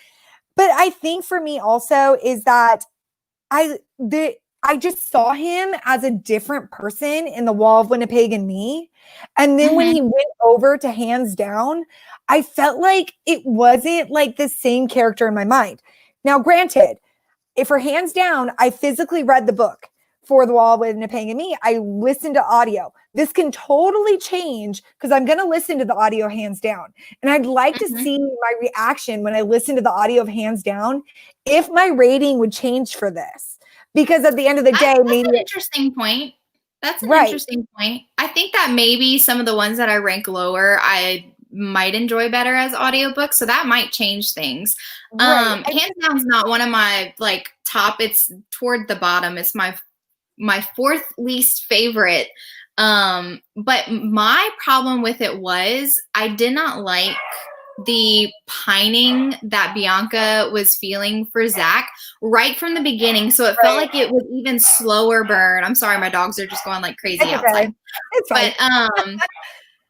But I think for me also is that I just saw him as a different person in The Wall of Winnipeg and Me. And then when he went over to Hands Down, I felt like it wasn't like the same character in my mind. Now, granted, if for Hands Down, I physically read the book for The Wall of Winnipeg and Me. I listened to audio. This can totally change because I'm going to listen to the audio Hands Down. And I'd like to see my reaction when I listen to the audio of Hands Down, if my rating would change for this. Because at the end of the day, That's maybe an interesting point. That's an right, interesting point. I think that maybe some of the ones that I rank lower, I might enjoy better as audiobooks, so that might change things. right. Hands down's not one of my like top. It's toward the bottom. It's my fourth least favorite. But my problem with it was I did not like the pining that Bianca was feeling for Zach right from the beginning. So it felt like it was even slower burn. I'm sorry, my dogs are just going like crazy It's okay. outside. It's fine. But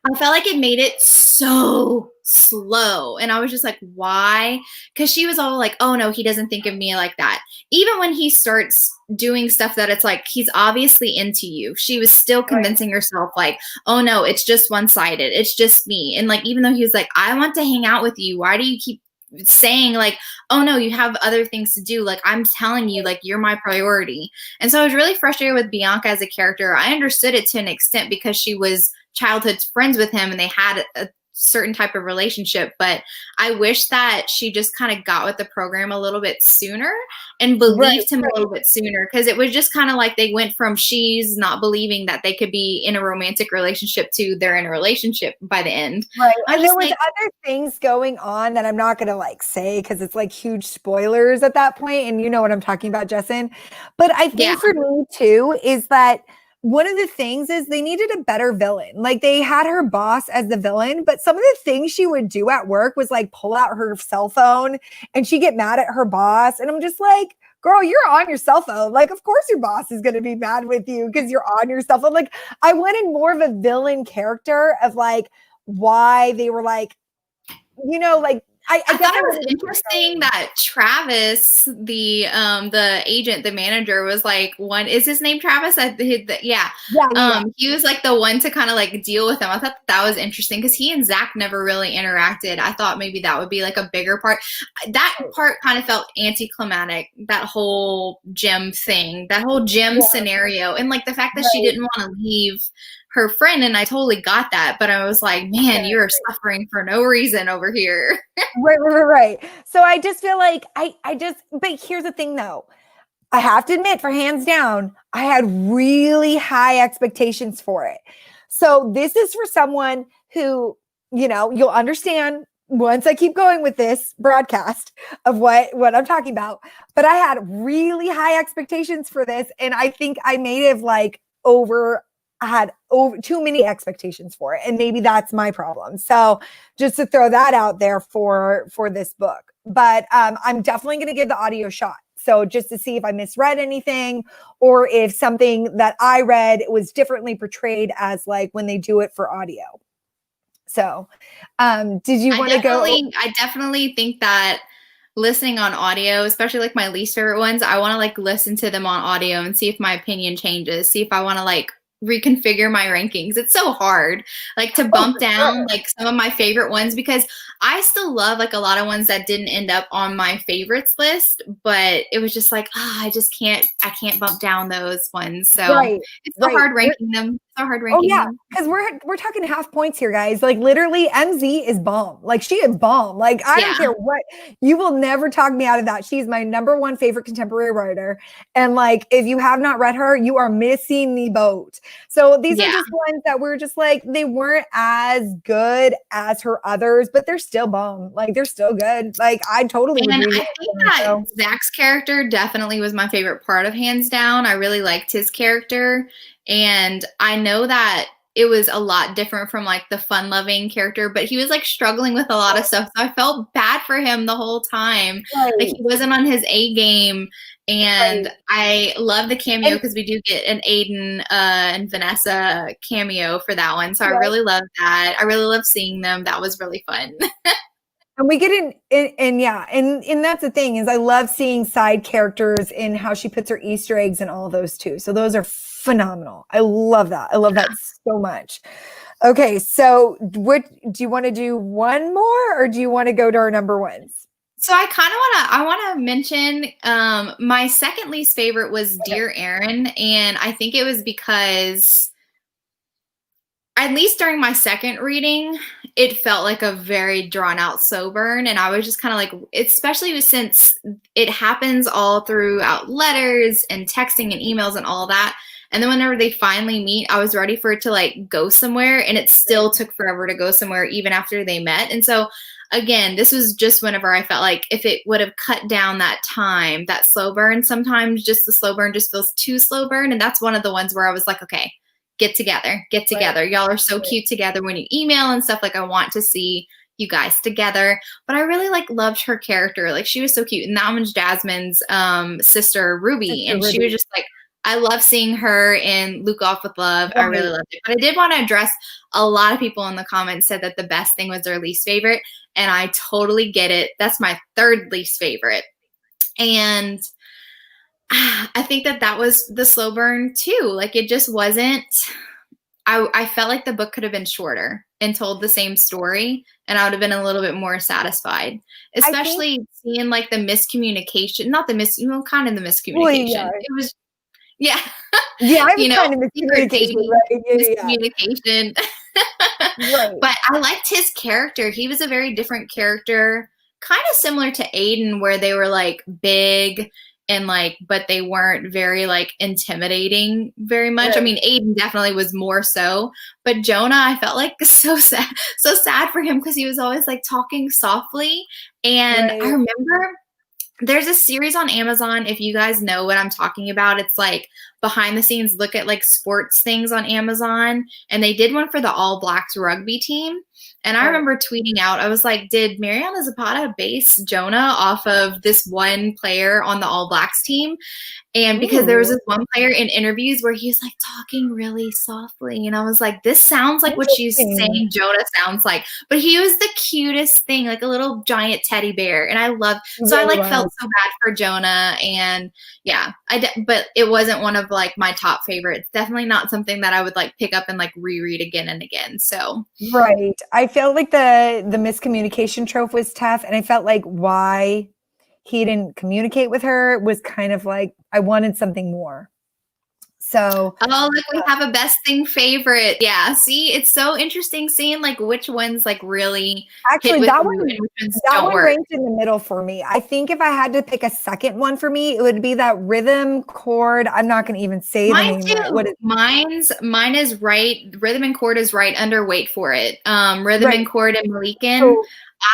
I felt like it made it so slow. And I was just like, why? Because she was all like, oh no, he doesn't think of me like that. Even when he starts doing stuff that it's like, he's obviously into you, she was still convincing herself, like, oh no, it's just one sided. It's just me. And like, even though he was like, I want to hang out with you, why do you keep saying like, oh no, you have other things to do? Like, I'm telling you, like, you're my priority. And so I was really frustrated with Bianca as a character. I understood it to an extent because she was childhood friends with him and they had a certain type of relationship, but I wish that she just kind of got with the program a little bit sooner and believed him a little bit sooner, because it was just kind of like they went from she's not believing that they could be in a romantic relationship to they're in a relationship by the end. Right. And there was other things going on that I'm not going to like say because it's like huge spoilers at that point. And you know what I'm talking about, Jessin. But I think for me too is that one of the things is they needed a better villain. Like they had her boss as the villain, but some of the things she would do at work was like pull out her cell phone and she get mad at her boss. And I'm just like, girl, you're on your cell phone. Like, of course your boss is going to be mad with you because you're on your cell phone. Like, I wanted more of a villain character of like why they were like, you know, like I thought it was interesting that Travis, the agent, the manager, was like one. Is his name Travis? Yeah. yeah. He was like the one to kind of like deal with him. I thought that was interesting because he and Zach never really interacted. I thought maybe that would be like a bigger part. That part kind of felt anticlimactic. That whole gym thing, that whole gym scenario, and like the fact that she didn't want to leave her friend, and I totally got that, but I was like, man, you're suffering for no reason over here. Right. So I just feel like but here's the thing though. I have to admit, for hands down, I had really high expectations for it. So this is for someone who, you know, you'll understand once I keep going with this broadcast of what I'm talking about. But I had really high expectations for this, and I think I may have like had over too many expectations for it, and maybe that's my problem. So just to throw that out there for this book, but I'm definitely going to give the audio a shot. So just to see if I misread anything or if something that I read was differently portrayed as like when they do it for audio. So did you want to go? I definitely think that listening on audio, especially like my least favorite ones, I want to like listen to them on audio and see if my opinion changes, see if I want to like reconfigure my rankings. It's so hard like to bump down like some of my favorite ones, because I still love like a lot of ones that didn't end up on my favorites list, but it was just like, I can't bump down those ones. So it's so hard ranking them. So hard ranking them. Because we're talking half points here, guys. Like literally MZ is bomb. Like she is bomb. Like I don't care what, you will never talk me out of that. She's my number one favorite contemporary writer. And like if you have not read her, you are missing the boat. So these are just ones that we're just like, they weren't as good as her others, but they're still bomb. Like they're still good. Like I totally would read I think that Zach's character definitely was my favorite part of Hands Down. I really liked his character. And I know that it was a lot different from like the fun loving character, but he was like struggling with a lot of stuff. So I felt bad for him the whole time. Like he wasn't on his A game. And I love the cameo because we do get an Aiden and Vanessa cameo for that one. So I really love that. I really love seeing them. That was really fun. And we get and that's the thing is I love seeing side characters and how she puts her Easter eggs and all those too. So those are phenomenal. I love that. I love that so much. Okay, so what do you want to do? One more, or do you want to go to our number ones? So I kind of want to mention my second least favorite was Dear Aaron, and I think it was because, at least during my second reading, it felt like a very drawn out slow burn. And I was just kind of like, especially since it happens all throughout letters and texting and emails and all that. And then whenever they finally meet, I was ready for it to like go somewhere, and it still took forever to go somewhere even after they met. And so again, this was just whenever I felt like if it would have cut down that time, that slow burn, sometimes just the slow burn just feels too slow burn. And that's one of the ones where I was like, okay, get together. Y'all are so cute together when you email and stuff. Like I want to see you guys together. But I really like loved her character. Like she was so cute. And that one's Jasmine's sister Ruby. She was just like, I love seeing her in Luke Off with Love. I really loved it. But I did want to address, a lot of people in the comments said that the best thing was their least favorite. And I totally get it. That's my third least favorite. And I think that was the slow burn too. Like it just wasn't, I felt like the book could have been shorter and told the same story, and I would have been a little bit more satisfied, especially seeing like the miscommunication, kind of the miscommunication. Well, yeah. It was, I was kind of miscommunication, miscommunication. But I liked his character. He was a very different character, kind of similar to Aiden, where they were like big and like, but they weren't very like intimidating very much. I mean, Aiden definitely was more so, but Jonah, I felt like so sad for him because he was always like talking softly. And I remember there's a series on Amazon, if you guys know what I'm talking about. It's like behind the scenes look at like sports things on Amazon, and they did one for the All Blacks rugby team. And I remember tweeting out, I was like, did Mariana Zapata base Jonah off of this one player on the All Blacks team? And because there was Ooh, this one player in interviews where he's like talking really softly. And I was like, this sounds like what she's interesting. saying Jonah sounds like. But he was the cutest thing, like a little giant teddy bear. And I love, He so I really like felt was. so bad for Jonah. And yeah, but it wasn't one of like my top favorites. Definitely not something that I would like pick up and like reread again and again. So Right. I felt like the miscommunication trope was tough, and I felt like why he didn't communicate with her was kind of like I wanted something more. So, oh, look, we have a best thing favorite. Yeah, see, it's so interesting seeing like which ones like really hit actually, with that you one and which ones that don't one work. ranked in the middle for me. I think if I had to pick a second one for me, it would be that rhythm chord. I'm not going to even say the Mine name right. What too. is Mine is right. Rhythm and chord is right under. Wait for it. Rhythm right? and chord and Malikan. So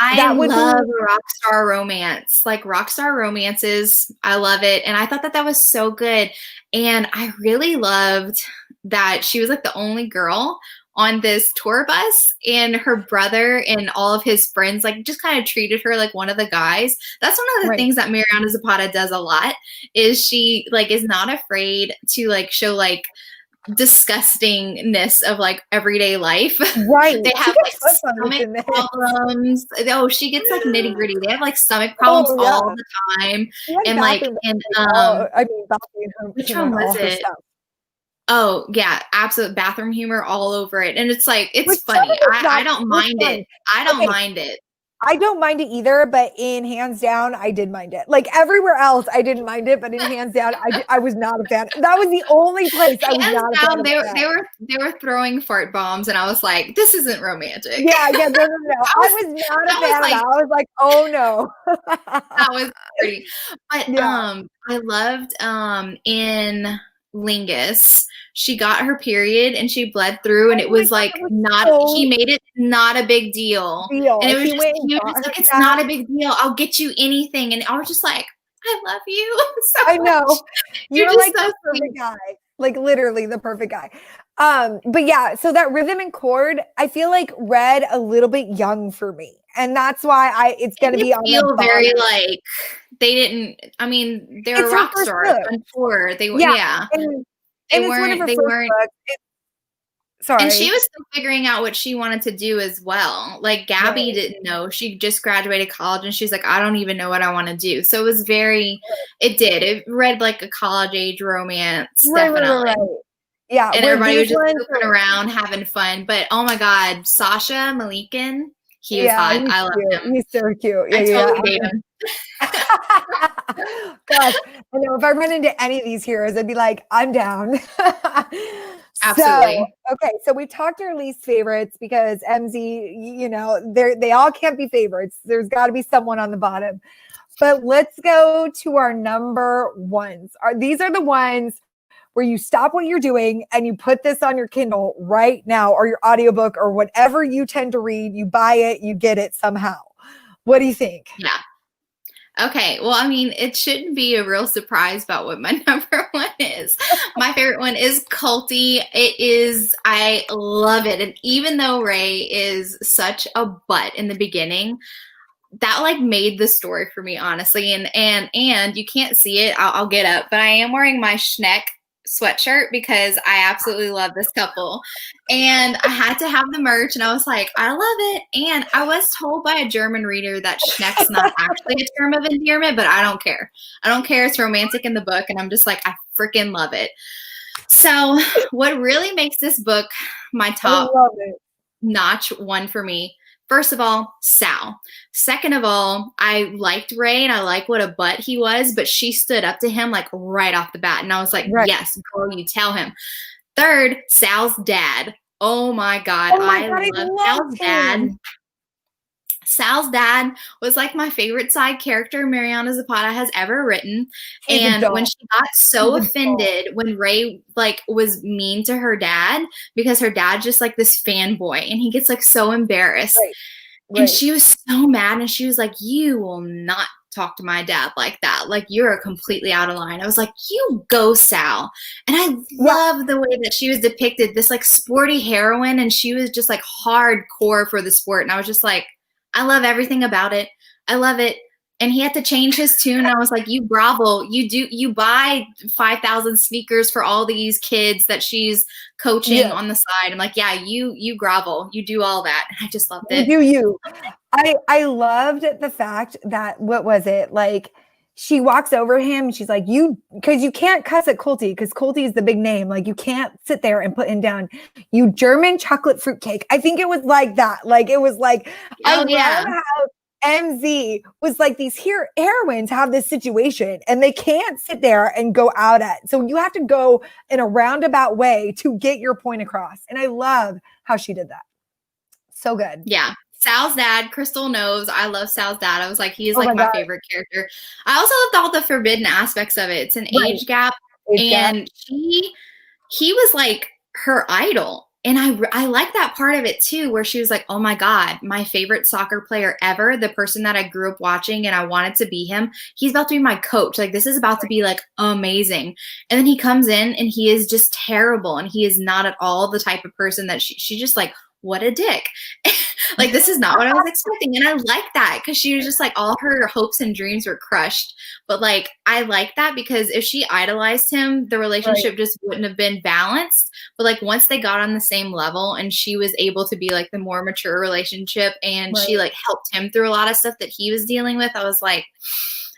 I that would love be a rock star romance. Like rock star romances. I love it. And I thought that that was so good. And I really loved that she was like the only girl on this tour bus, and her brother and all of his friends like just kind of treated her like one of the guys. That's one of the right. things that Mariana Zapata does a lot, is she like is not afraid to like show like disgustingness of like everyday life. Right. They She have gets like flipped on this stomach in this. problems. Oh, she gets like nitty gritty. They have like stomach problems Oh all yeah. the time. She has And like, bathroom, and like, all I mean, bathroom which humor one in was all her it? stuff, Oh yeah, absolute bathroom humor all over it. And it's like, it's which some funny. of it's I not don't which mind it. one? I don't Okay, mind it. I don't mind it either, but in hands down, I did mind it. Like everywhere else, I didn't mind it, but in hands down, I was not a fan. That was the only place I was Hands not a fan down, of that. they were throwing fart bombs, and I was like, this isn't romantic. Yeah, yeah, no, no, no. I I was was not a that was fan of like that. I was like, oh no. that was pretty. But Yeah. I loved in Lingus, she got her period and she bled through, and Oh it my was God, like it was not, he so made it not a big deal. And real. it was He just, went and he was got just her like, it's stuff. not a big deal. I'll get you anything. And I was just like, I love you so I much. know. You're You're just like so the sweet. perfect guy. Like literally the perfect guy. But yeah, so that rhythm and chord, I feel like read a little bit young for me. And that's why it's It gonna did be on the feel very bottom. like they didn't, I mean, they were It's her rock first stars book. on tour. They were, Yeah. yeah, And they it's one of her they first weren't. books. And she Sorry. was still figuring out what she wanted to do as well. Like Gabby Right. didn't know. She just graduated college and she's like, I don't even know what I want to do. So it was very, it did. It read like a college age romance, Right, right, right, definitely. right. Yeah, And where everybody these was just ones goofing are, around, having fun. But oh my God, Sasha Malikan, he was yeah, hot. he's I love cute. him. He's so cute. Yeah, I yeah. totally date him. Gosh, I know if I run into any of these heroes, I'd be like, I'm down. So, Absolutely. okay, so we talked our least favorites because MZ, they all can't be favorites. There's got to be someone on the bottom. But let's go to our number ones. These are the ones where you stop what you're doing and you put this on your Kindle right now, or your audiobook, or whatever you tend to read. You buy it, you get it somehow. What do you think? Yeah. Okay, well, I mean, it shouldn't be a real surprise about what my number one is. My favorite one is Culty. It is, I love it. And even though Ray is such a butt in the beginning, that like made the story for me, honestly. And you can't see it. I'll get up, but I am wearing my Schneck sweatshirt because I absolutely love this couple. And I had to have the merch, and I was like, I love it. And I was told by a German reader that Schneck's not actually a term of endearment, but I don't care. I don't care. It's romantic in the book, and I'm just like, I freaking love it. So what really makes this book my I top love it. notch one for me, first of all, Sal. Second of all, I liked Ray and I like what a butt he was, but she stood up to him like right off the bat. And I was like, Right. yes, girl, you tell him. Third, Sal's dad. Oh my God. Oh my I God, I love Sal's loved dad. him. Sal's dad was like my favorite side character Mariana Zapata has ever written. He's a And when doll. she got so He's a doll. offended when Ray like was mean to her dad, because her dad's just like this fanboy and he gets like so embarrassed. Right. And Right. she was so mad, and she was like, you will not talk to my dad like that. Like, you're completely out of line. I was like, you go, Sal. And I Yeah. love the way that she was depicted, this like sporty heroine, and she was just like hardcore for the sport. And I was just like, I love everything about it. I love it. And he had to change his tune. I was like, you grovel. You buy 5,000 sneakers for all these kids that she's coaching Yeah. on the side. I'm like, yeah, you grovel. You do all that. And I just loved You it. do you. I loved the fact that, what was it? Like, she walks over him and she's like, because you can't cuss at Colty, because Colty is the big name. Like, you can't sit there and put him down. You German chocolate fruitcake. I think it was like that. Like, it was like, I Oh love yeah. how MZ was like, these heroines have this situation and they can't sit there and go out at. So you have to go in a roundabout way to get your point across. And I love how she did that. So good. Yeah. Sal's dad, Crystal knows. I love Sal's dad. I was like, he is Oh like my my God. favorite character. I also loved all the forbidden aspects of it. It's an Right. age gap, Age gap. and he was like her idol. And I like that part of it too, where she was like, oh my God, my favorite soccer player ever, the person that I grew up watching and I wanted to be him, he's about to be my coach. Like, this is about to be like amazing. And then he comes in and he is just terrible. And he is not at all the type of person that she just like, what a dick. Like, this is not what I was expecting. And I like that, because she was just like, all her hopes and dreams were crushed. But like, I like that, because if she idolized him, the relationship just wouldn't have been balanced. But like, once they got on the same level and she was able to be like the more mature relationship, and she like helped him through a lot of stuff that he was dealing with, I was like,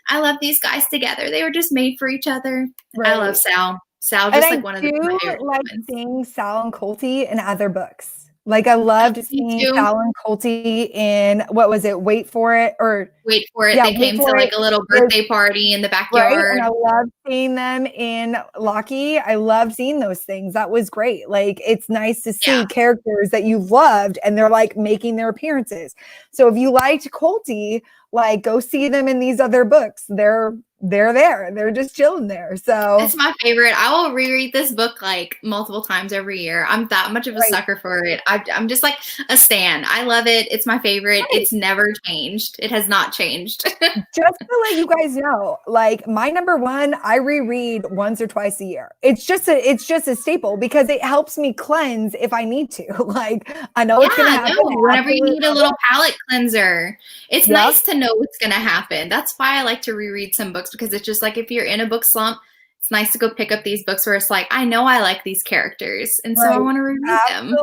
I love these guys together. They were just made for each other. I love Sal. Sal just like one of my favorite like ones. seeing Sal and Colty in other books. Like, I loved seeing Sal and Colty in, what was it? Wait for it, or Wait for it. Yeah, They came to like a little birthday party in the right. backyard. And I loved seeing them in Locky. I loved seeing those things. That was great. Like, it's nice to see characters that you've loved and they're like making their appearances. So if you liked Colty, like, go see them in these other books. They're there. They're just chilling there. So it's my favorite. I will reread this book like multiple times every year. I'm that much of a sucker for it. I'm just like a stan. I love it. It's my favorite. It's never changed. It has not changed. Just to let you guys know, like, my number one, I reread once or twice a year. It's just a staple, because it helps me cleanse if I need to. Like, I know it's gonna happen. Whenever you need a little palate cleanser, it's nice to know what's gonna happen. That's why I like to reread some books, because it's just like, if you're in a book slump, it's nice to go pick up these books where it's like, I know I like these characters, and so I want to reread them.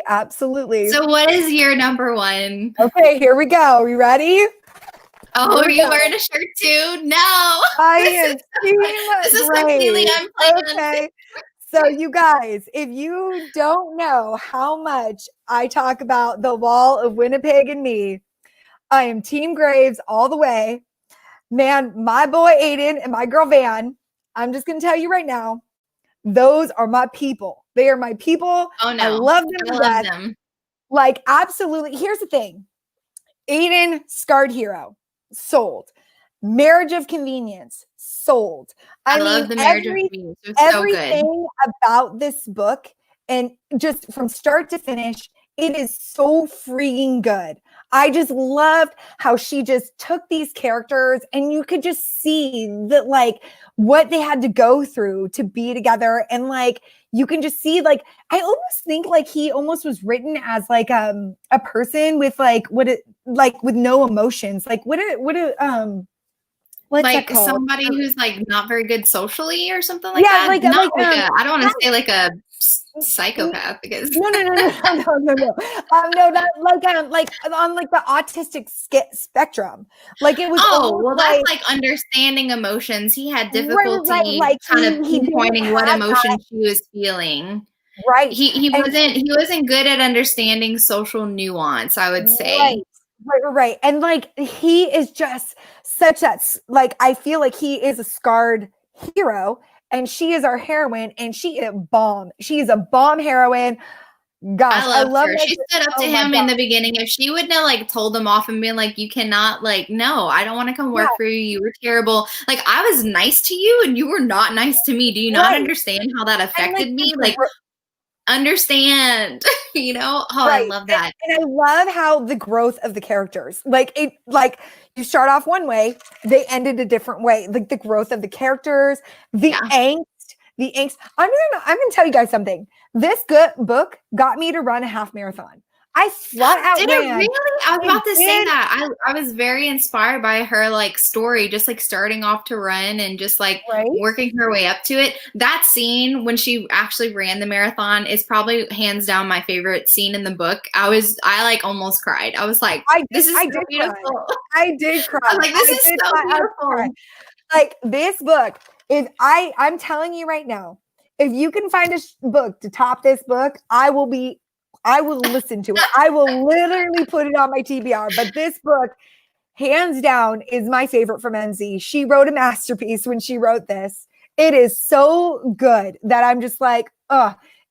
Absolutely. So what is your number one? Okay, here we go. Are you ready? Oh, are you wearing a shirt too? No. I am this is completely unplanned. Okay. So you guys, if you don't know how much I talk about the Wall of Winnipeg and me, I am Team Graves all the way. Man, my boy Aiden and my girl Van, I'm just going to tell you right now, those are my people. They are my people. Oh, no. I love them. I love them. Like, absolutely. Here's the thing. Aiden, scarred hero, sold. Marriage of Convenience, sold. I mean, love the Marriage of Convenience. It's everything so good. about this book, and just from start to finish, it is so freaking good. I just loved how she just took these characters, and you could just see that, like, what they had to go through to be together. And like, you can just see, like, I almost think like he almost was written as like a person with like with no emotions. Like, what's like that called? Somebody who's like not very good socially or something like that. I don't want to say like a psychopath, because no, not like on like the autistic spectrum. Like, it was that's like understanding emotions. He had difficulty like kind of pinpointing what emotion she was feeling. Right. He wasn't good at understanding social nuance, I would say. Right. And like, he is just such that, like, I feel like he is a scarred hero, and she is our heroine, and she is a bomb. She is a bomb heroine. Gosh, I love her. She stood up to him in the beginning. If she wouldn't have like told him off and been like, you cannot, like, no, I don't want to come work for you. You were terrible. Like, I was nice to you and you were not nice to me. Do you not understand how that affected me? Like, understand, you know? Oh, I love that. And I love how the growth of the characters, like, it, like, you start off one way, they ended a different way. Like the growth of the characters, the Yeah. angst, the angst. I'm gonna tell you guys something. This good book got me to run a half marathon. I flat out Did it ran. really? I was It about to say did. that. I was very inspired by her like story, just like starting off to run and just like Right? working her way up to it. That scene when she actually ran the marathon is probably hands down my favorite scene in the book. I like almost cried. I was like, this is I so did cry. beautiful. I did cry. I was like, this I is did so flat out cry. beautiful. Like this book is I'm telling you right now, if you can find a book to top this book, I will listen to it. I will literally put it on my TBR. But this book, hands down, is my favorite from NZ. She wrote a masterpiece when she wrote this. It is so good that I'm just like,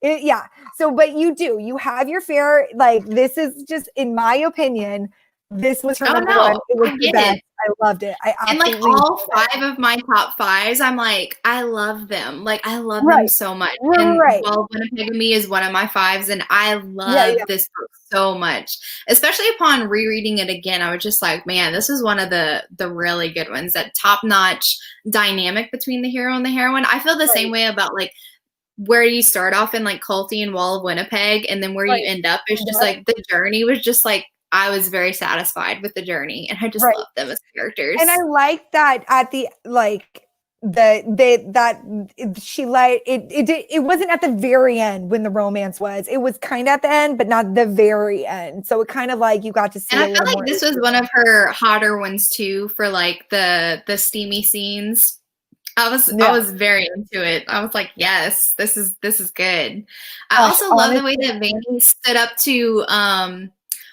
yeah. So, but you have your fair, like, this is just, in my opinion, this was her Oh number one. no, It was I the get best. it. I loved it. I And like absolutely all loved it. 5 of my top 5s, I'm like, I love them. Like I love them Right. so much. And Right. Well, Winnipeg is one of my 5s, and I Yeah. love this book so much. Especially upon rereading it again, I was just like, man, this is one of the really good ones. That top-notch dynamic between the hero and the heroine. I feel the same way about like where you start off in like Culty and Wall of Winnipeg, and then where you end up is just like the journey was just like I was very satisfied with the journey, and I just Right. love them as characters. And I like that at the like that she like it wasn't at the very end when the romance was. It was kind of at the end, but not the very end. So it kind of like you got to see. And a I feel little like more this was one of her hotter ones too, for like the steamy scenes. I was very into it. I was like, yes, this is good. I also love the way that Vanny stood up to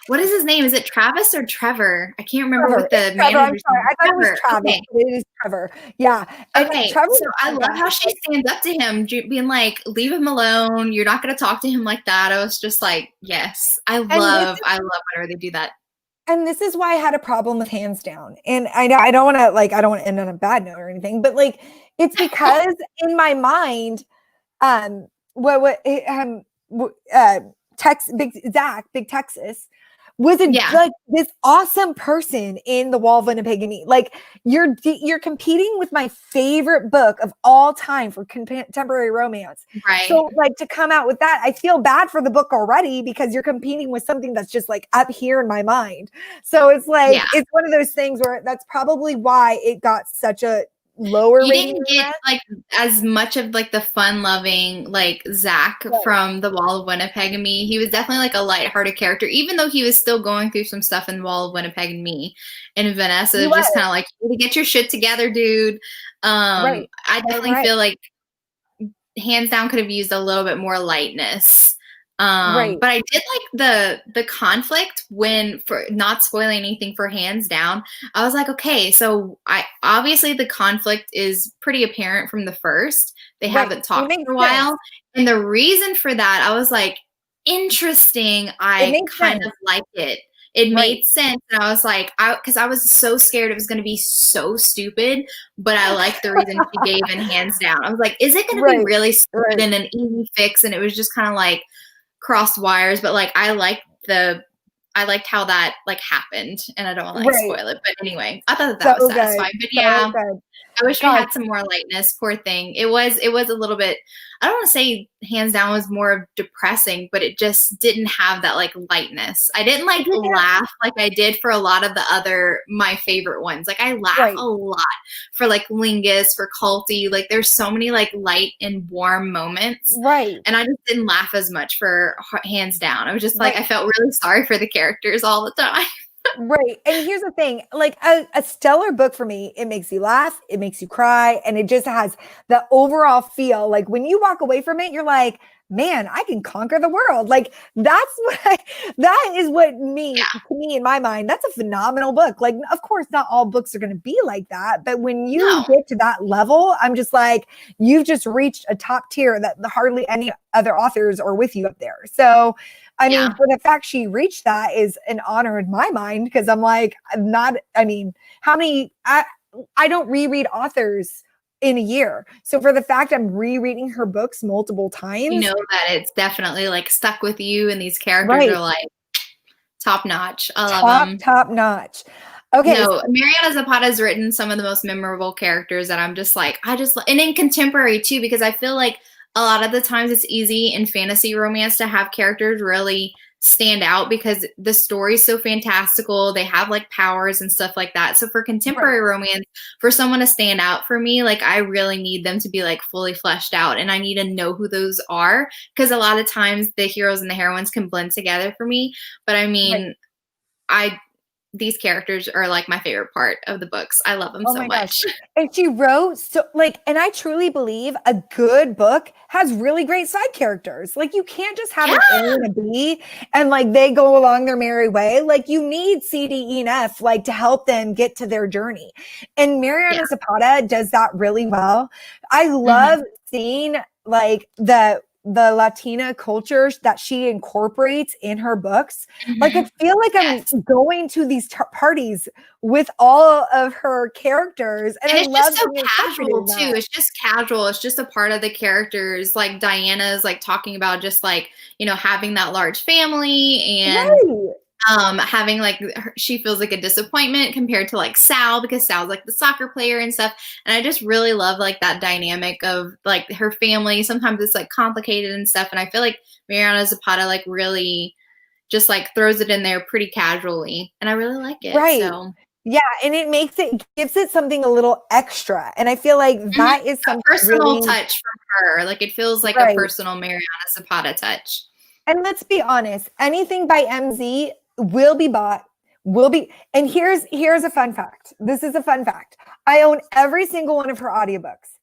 what is his name? Is it Travis or Trevor? I can't remember what the manager's name. I thought it was Travis. Okay. It is Trevor. Yeah. And Okay. Trevor, So I love how she stands up to him, being like, leave him alone. You're not going to talk to him like that. I was just like, yes, I love whenever they do that. And this is why I had a problem with Hands Down. And I don't want to end on a bad note or anything, but like, it's because in my mind, Big Texas was like this awesome person in the Wall of Winnipeg. Like you're competing with my favorite book of all time for contemporary romance. Right. So like to come out with that, I feel bad for the book already because you're competing with something that's just like up here in my mind. So it's like, it's one of those things where that's probably why it got such a lower you rating. didn't get like as much of like the fun-loving like Zach from the Wall of Winnipeg and Me. He was definitely like a lighthearted character, even though he was still going through some stuff in Wall of Winnipeg and Me. And Vanessa just kind of like, you get your shit together, dude. I definitely feel like Hands Down could have used a little bit more lightness. But I did like the conflict when, for not spoiling anything for Hands Down, I was like, okay, so obviously the conflict is pretty apparent from the first. They haven't talked for a while. And the reason for that, I was like, interesting. I kind of like it. It made sense. And I was like, because I was so scared it was going to be so stupid, but I liked the reason she gave in Hands Down. I was like, is it going to be really stupid and an easy fix? And it was just kind of like, crossed wires, but like I liked how that like happened, and I don't want to like spoil it, but anyway, I thought that was satisfying. But yeah, I wish we had some more lightness. Poor thing. It was a little bit, I don't want to say Hands Down was more depressing, but it just didn't have that like lightness. I didn't like laugh like I did for a lot of the other my favorite ones. Like I laugh a lot for like Lingus, for Culty. Like there's so many like light and warm moments. And I just didn't laugh as much for Hands Down. I was just like, I felt really sorry for the characters all the time. And here's the thing, like a stellar book for me, it makes you laugh, it makes you cry, and it just has the overall feel. Like when you walk away from it, you're like, man, I can conquer the world. Like that is what to me in my mind, that's a phenomenal book. Like, of course, not all books are going to be like that, but when you get to that level, I'm just like, you've just reached a top tier that hardly any other authors are with you up there. So I mean, for the fact she reached that is an honor in my mind, because I'm like, how many, I don't reread authors in a year. So for the fact I'm rereading her books multiple times. You know that it's definitely like stuck with you, and these characters are like top notch. I love them. Top notch. Okay. No, Mariana Zapata's written some of the most memorable characters that I'm just like, and in contemporary too, because I feel like a lot of the times it's easy in fantasy romance to have characters really stand out because the story's so fantastical. They have like powers and stuff like that. So for Right. contemporary romance, for someone to stand out for me, like I really need them to be like fully fleshed out and I need to know who those are because a lot of times the heroes and the heroines can blend together for me. But I Right. mean, I these characters are like my favorite part of the books. I love them Oh so my gosh. much. And she wrote so like, and I truly believe a good book has really great side characters. Like you can't just have Yeah, an A and a B and like they go along their merry way. Like you need C, D, E, and F like to help them get to their journey. And yeah. Mariana Zapata does that really well. I Hmm. love seeing like the Latina cultures that she incorporates in her books. Like I Hmm. feel like I'm Yes. going to these parties with all of her characters. And And I it's just love so being incorporated casual in too. that. It's just casual. It's just a part of the characters. Like Diana's like talking about just like, having that large family and Right. having like she feels like a disappointment compared to like Sal because Sal's like the soccer player and stuff. And I just really love like that dynamic of like her family. Sometimes it's like complicated and stuff. And I feel like Mariana Zapata like really just like throws it in there pretty casually. And I really like it. Right. So Yeah. And gives it something a little extra. And I feel like mhm, that is a something personal really touch from her. Like it feels like a right. personal Mariana Zapata touch. And let's be honest, anything by MZ will be bought, will be. And here's a fun fact. This is a fun fact. I own every single one of her audiobooks.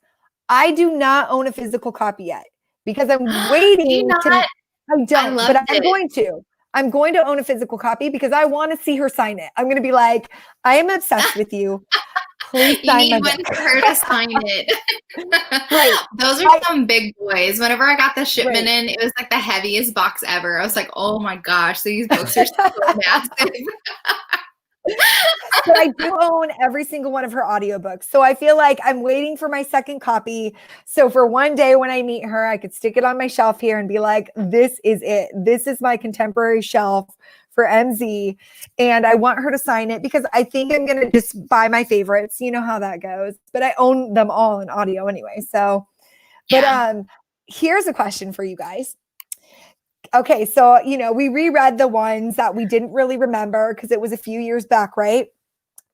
I do not own a physical copy yet because I'm Do you waiting to. not? I I don't, but loved I'm it. going to. I'm going to own a physical copy because I want to see her sign it. I'm going to be like, I am obsessed with you. Please You sign my need book. one for her to sign it. Right. Those are I, some big boys. Whenever I got the shipment right. in, it was like the heaviest box ever. I was like, oh my gosh, these books are so massive. But I do own every single one of her audiobooks. So I feel like I'm waiting for my second copy. So for one day when I meet her, I could stick it on my shelf here and be like, this is it. This is my contemporary shelf for MZ. And I want her to sign it because I think I'm going to just buy my favorites. You know how that goes. But I own them all in audio anyway. So, but Yeah. here's a question for you guys. Okay, so we reread the ones that we didn't really remember because it was a few years back, right?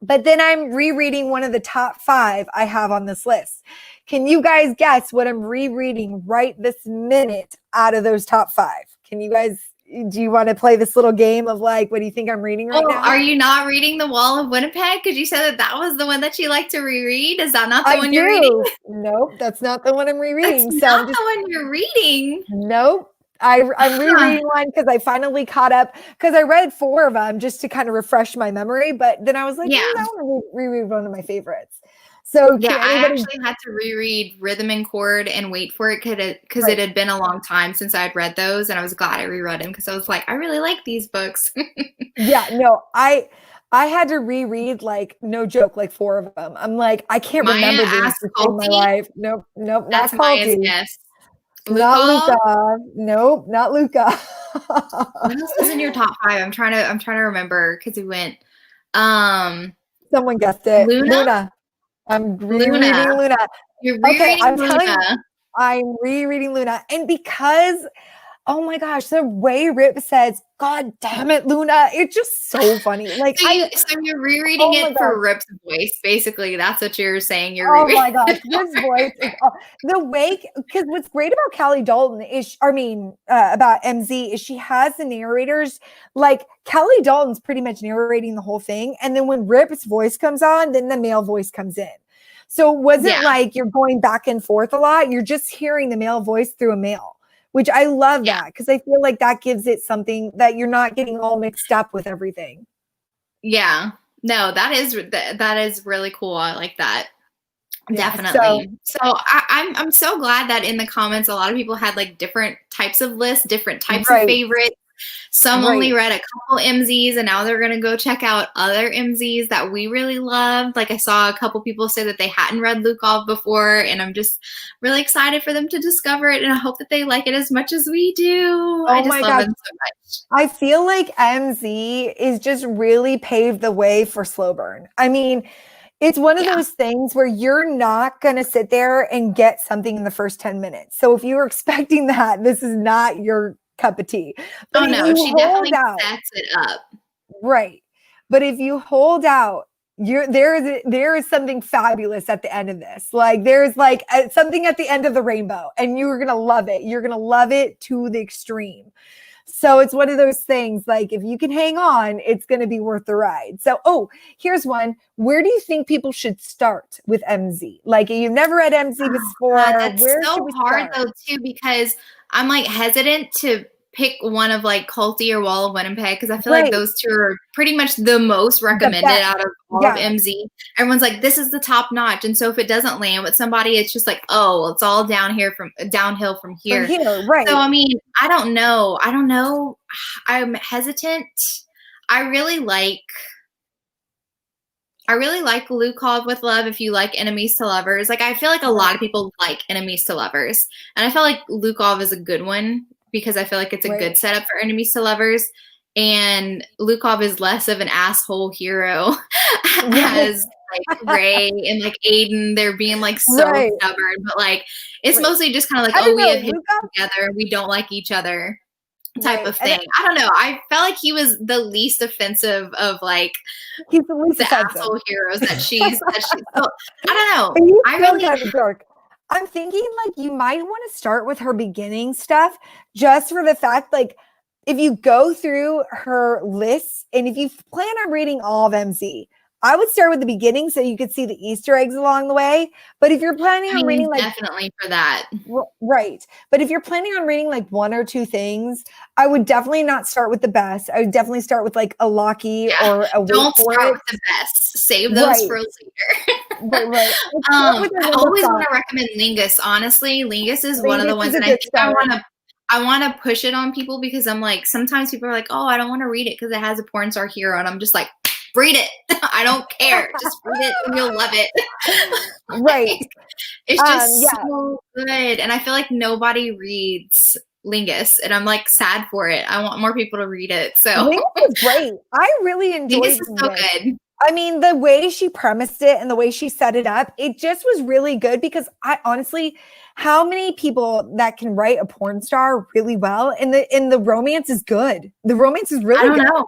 But then I'm rereading one of the top 5 I have on this list. Can you guys guess what I'm rereading right this minute out of those top 5? Can you guys, do you want to play this little game of like, what do you think I'm reading right Well, now? are you not reading The Wall of Winnipeg? Because you said that that was the one that you like to reread. Is that not the I one you're reading? do. Nope, that's not the one I'm That's rereading. So not I'm just, the one you're reading. nope. I'm Huh. rereading one because I finally caught up because I read 4 of them just to kind of refresh my memory. But then I was like, Yeah. I want to reread one of my favorites. So Yeah, can I anybody? actually had to reread Rhythm and Chord and Wait for It because it Right. had been a long time since I'd read those, and I was glad I reread them because I was like, I really like these books. Yeah, no, I had to reread like no joke, like 4 of them. I'm like, I can't Maya remember this asked to save my Culty. life. Nope, nope, That's not Maya's Culty. guess. Not Luca. Luca. Nope, not Luca. What else is in your top five? I'm trying to remember because we went. Um, Someone guessed it. Luna. Luna. I'm Luna. rereading Luna. You're Okay, rereading I'm telling you, Luna. I'm rereading Luna. And because oh my gosh, the way Rip says, God damn it, Luna, it's just so funny. Like So you're rereading oh my it gosh. for Rip's voice, basically. That's what you're saying. You're Oh rereading my gosh, it his for. voice is the way because what's great about Callie Dalton is, I mean, about MZ is she has the narrators like Callie Dalton's pretty much narrating the whole thing, and then when Rip's voice comes on, then the male voice comes in. So it wasn't Yeah, like you're going back and forth a lot; you're just hearing the male voice through a male, which I love yeah, that because I feel like that gives it something that you're not getting all mixed up with everything. yeah. No, that is really cool. I like that. Yeah, so Definitely. So I'm so glad that in the comments a lot of people had like different types of lists, different types of right. favorites. some only Right. read a couple MZs and now they're going to go check out other MZs that we really loved. Like I saw a couple people say that they hadn't read Lukov before, and I'm just really excited for them to discover it, and I hope that they like it as much as we do. I Oh just my love gosh. them so much. I feel like MZ is just really paved the way for slow burn. I mean, it's one of Yeah. those things where you're not going to sit there and get something in the first 10 minutes. So if you were expecting that, this is not your cup of tea. But Oh if no, you she hold definitely out, sets it up. right. But if you hold out, there is something fabulous at the end of this. Like there's like something at the end of the rainbow, and you're going to love it. You're going to love it to the extreme. So it's one of those things, like if you can hang on, it's going to be worth the ride. So, oh, here's one. Where do you think people should start with MZ? Like you've never read MZ before. That's Where should so we hard start? though too, because I'm like hesitant to pick one of like Culty or Wall of Winnipeg, because I feel like Right. those two are pretty much the most The recommended best. out of all of Yeah. MZ. Everyone's like, this is the top notch, and so if it doesn't land with somebody, it's just like, oh, well, it's all downhill from From here. here, right. So I mean, I don't know. I'm hesitant. I really like Lukov with Love if you like Enemies to Lovers. Like I feel like a lot of people like Enemies to Lovers. And I feel like Lukov is a good one because I feel like it's a good setup for Enemies to Lovers. And Lukov is less of an asshole hero as like Ray and like Aiden. They're being like so stubborn, but like it's mostly just kind of like, oh, we have hit together, we don't like each other type of thing. I don't know. I felt like he was the least offensive of like he's the least offensive asshole heroes that she's so, I don't know. He's I still really kind of dark. I'm thinking like you might want to start with her beginning stuff just for the fact, like if you go through her lists and if you plan on reading all of MZ, I would start with the beginning so you could see the Easter eggs along the way. But if you're planning on reading like definitely for that. Right. But if you're planning on reading like one or two things, I would definitely not start with the best. I would definitely start with like a Locky or a Don't start with the best. Save those for later. Right. I always want to recommend Lingus. Honestly, Lingus is one of the ones that I think I want to push it on people because I'm like, sometimes people are like, oh, I don't want to read it because it has a porn star hero. And I'm just like, read it. I don't care. Just read it and you'll love it. Right. It's just so good. And I feel like nobody reads Lingus, and I'm like sad for it. I want more people to read it. So Lingus is great. I really enjoyed Lingus. Is so good. I mean, the way she premised it and the way she set it up, it just was really good because I honestly, how many people that can write a porn star really well and the romance is good. The romance is really good. I don't know.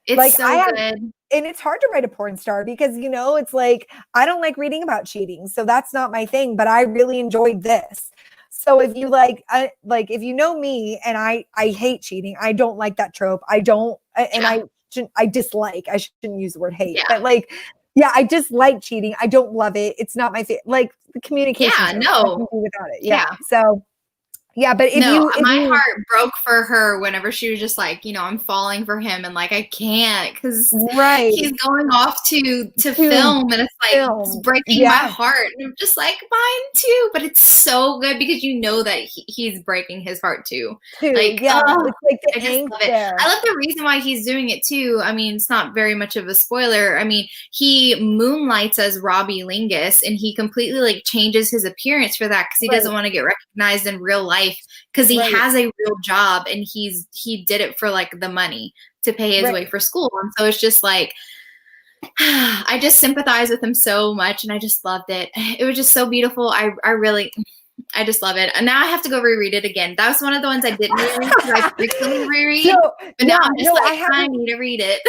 It's like, so good. And it's hard to write a porn star because, you know, it's like, I don't like reading about cheating. So that's not my thing, but I really enjoyed this. So if you if you know me and I hate cheating, I don't like that trope. I don't, and I dislike, I shouldn't use the word hate, but like, I dislike cheating. I don't love it. It's not my favorite, like the communication. Without it. So but if my heart broke for her whenever she was just like, you know, I'm falling for him and like I can't because he's going off to film and it's like it's breaking my heart and I'm just like mine too, but it's so good because you know that he's breaking his heart too. Like it's like I just love it. I love the reason why he's doing it too. I mean, it's not very much of a spoiler. I mean, he moonlights as Robbie Lingus and he completely like changes his appearance for that because he doesn't want to get recognized in real life. Because he has a real job and he did it for like the money to pay his way for school. And so it's just like, I just sympathize with him so much and I just loved it. It was just so beautiful. I just love it. And now I have to go reread it again. That was one of the ones I didn't reread because I frequently reread. But now I'm just I need to read it.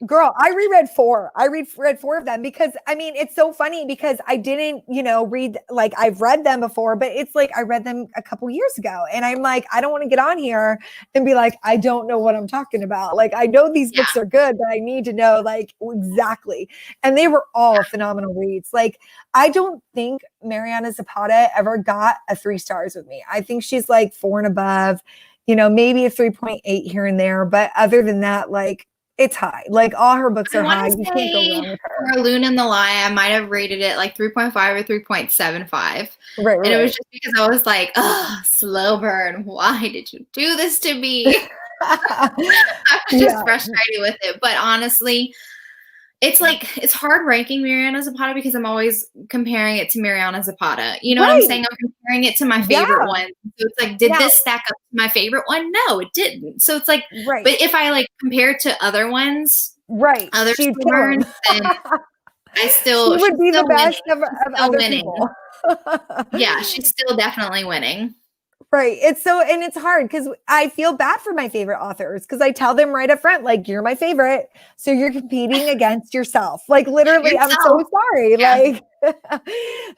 Girl, I reread 4. I read 4 of them because I mean, it's so funny because I didn't, read, like I've read them before, but it's like I read them a couple years ago and I'm like, I don't want to get on here and be like, I don't know what I'm talking about. Like, I know these books are good, but I need to know like exactly. And they were all phenomenal reads. Like, I don't think Mariana Zapata ever got a 3 stars with me. I think she's like 4 and above, maybe a 3.8 here and there. But other than that, like, it's high. Like all her books are high. You can't go wrong with her. For Luna and the Lie, I might have rated it like 3.5 or 3.75. Right. And it was just because I was like, oh, slow burn. Why did you do this to me? I was just Yeah. frustrated with it. But honestly, it's like it's hard ranking Mariana Zapata because I'm always comparing it to Mariana Zapata. You know what I'm Right. saying? I'm comparing it to my favorite Yeah. one. So it's like, did Now, this stack up to my favorite one? No, it didn't. So it's like, right. but if I like compare it to other ones, Right. other She'd kill him. slowburns, then She would she's be the still winning. best She's of still other winning. people. Yeah, she's still definitely winning. Right. It's so, and it's hard because I feel bad for my favorite authors because I tell them right up front, like, you're my favorite. So you're competing against yourself. Like, literally, I'm so Yourself. sorry. Yeah. Like,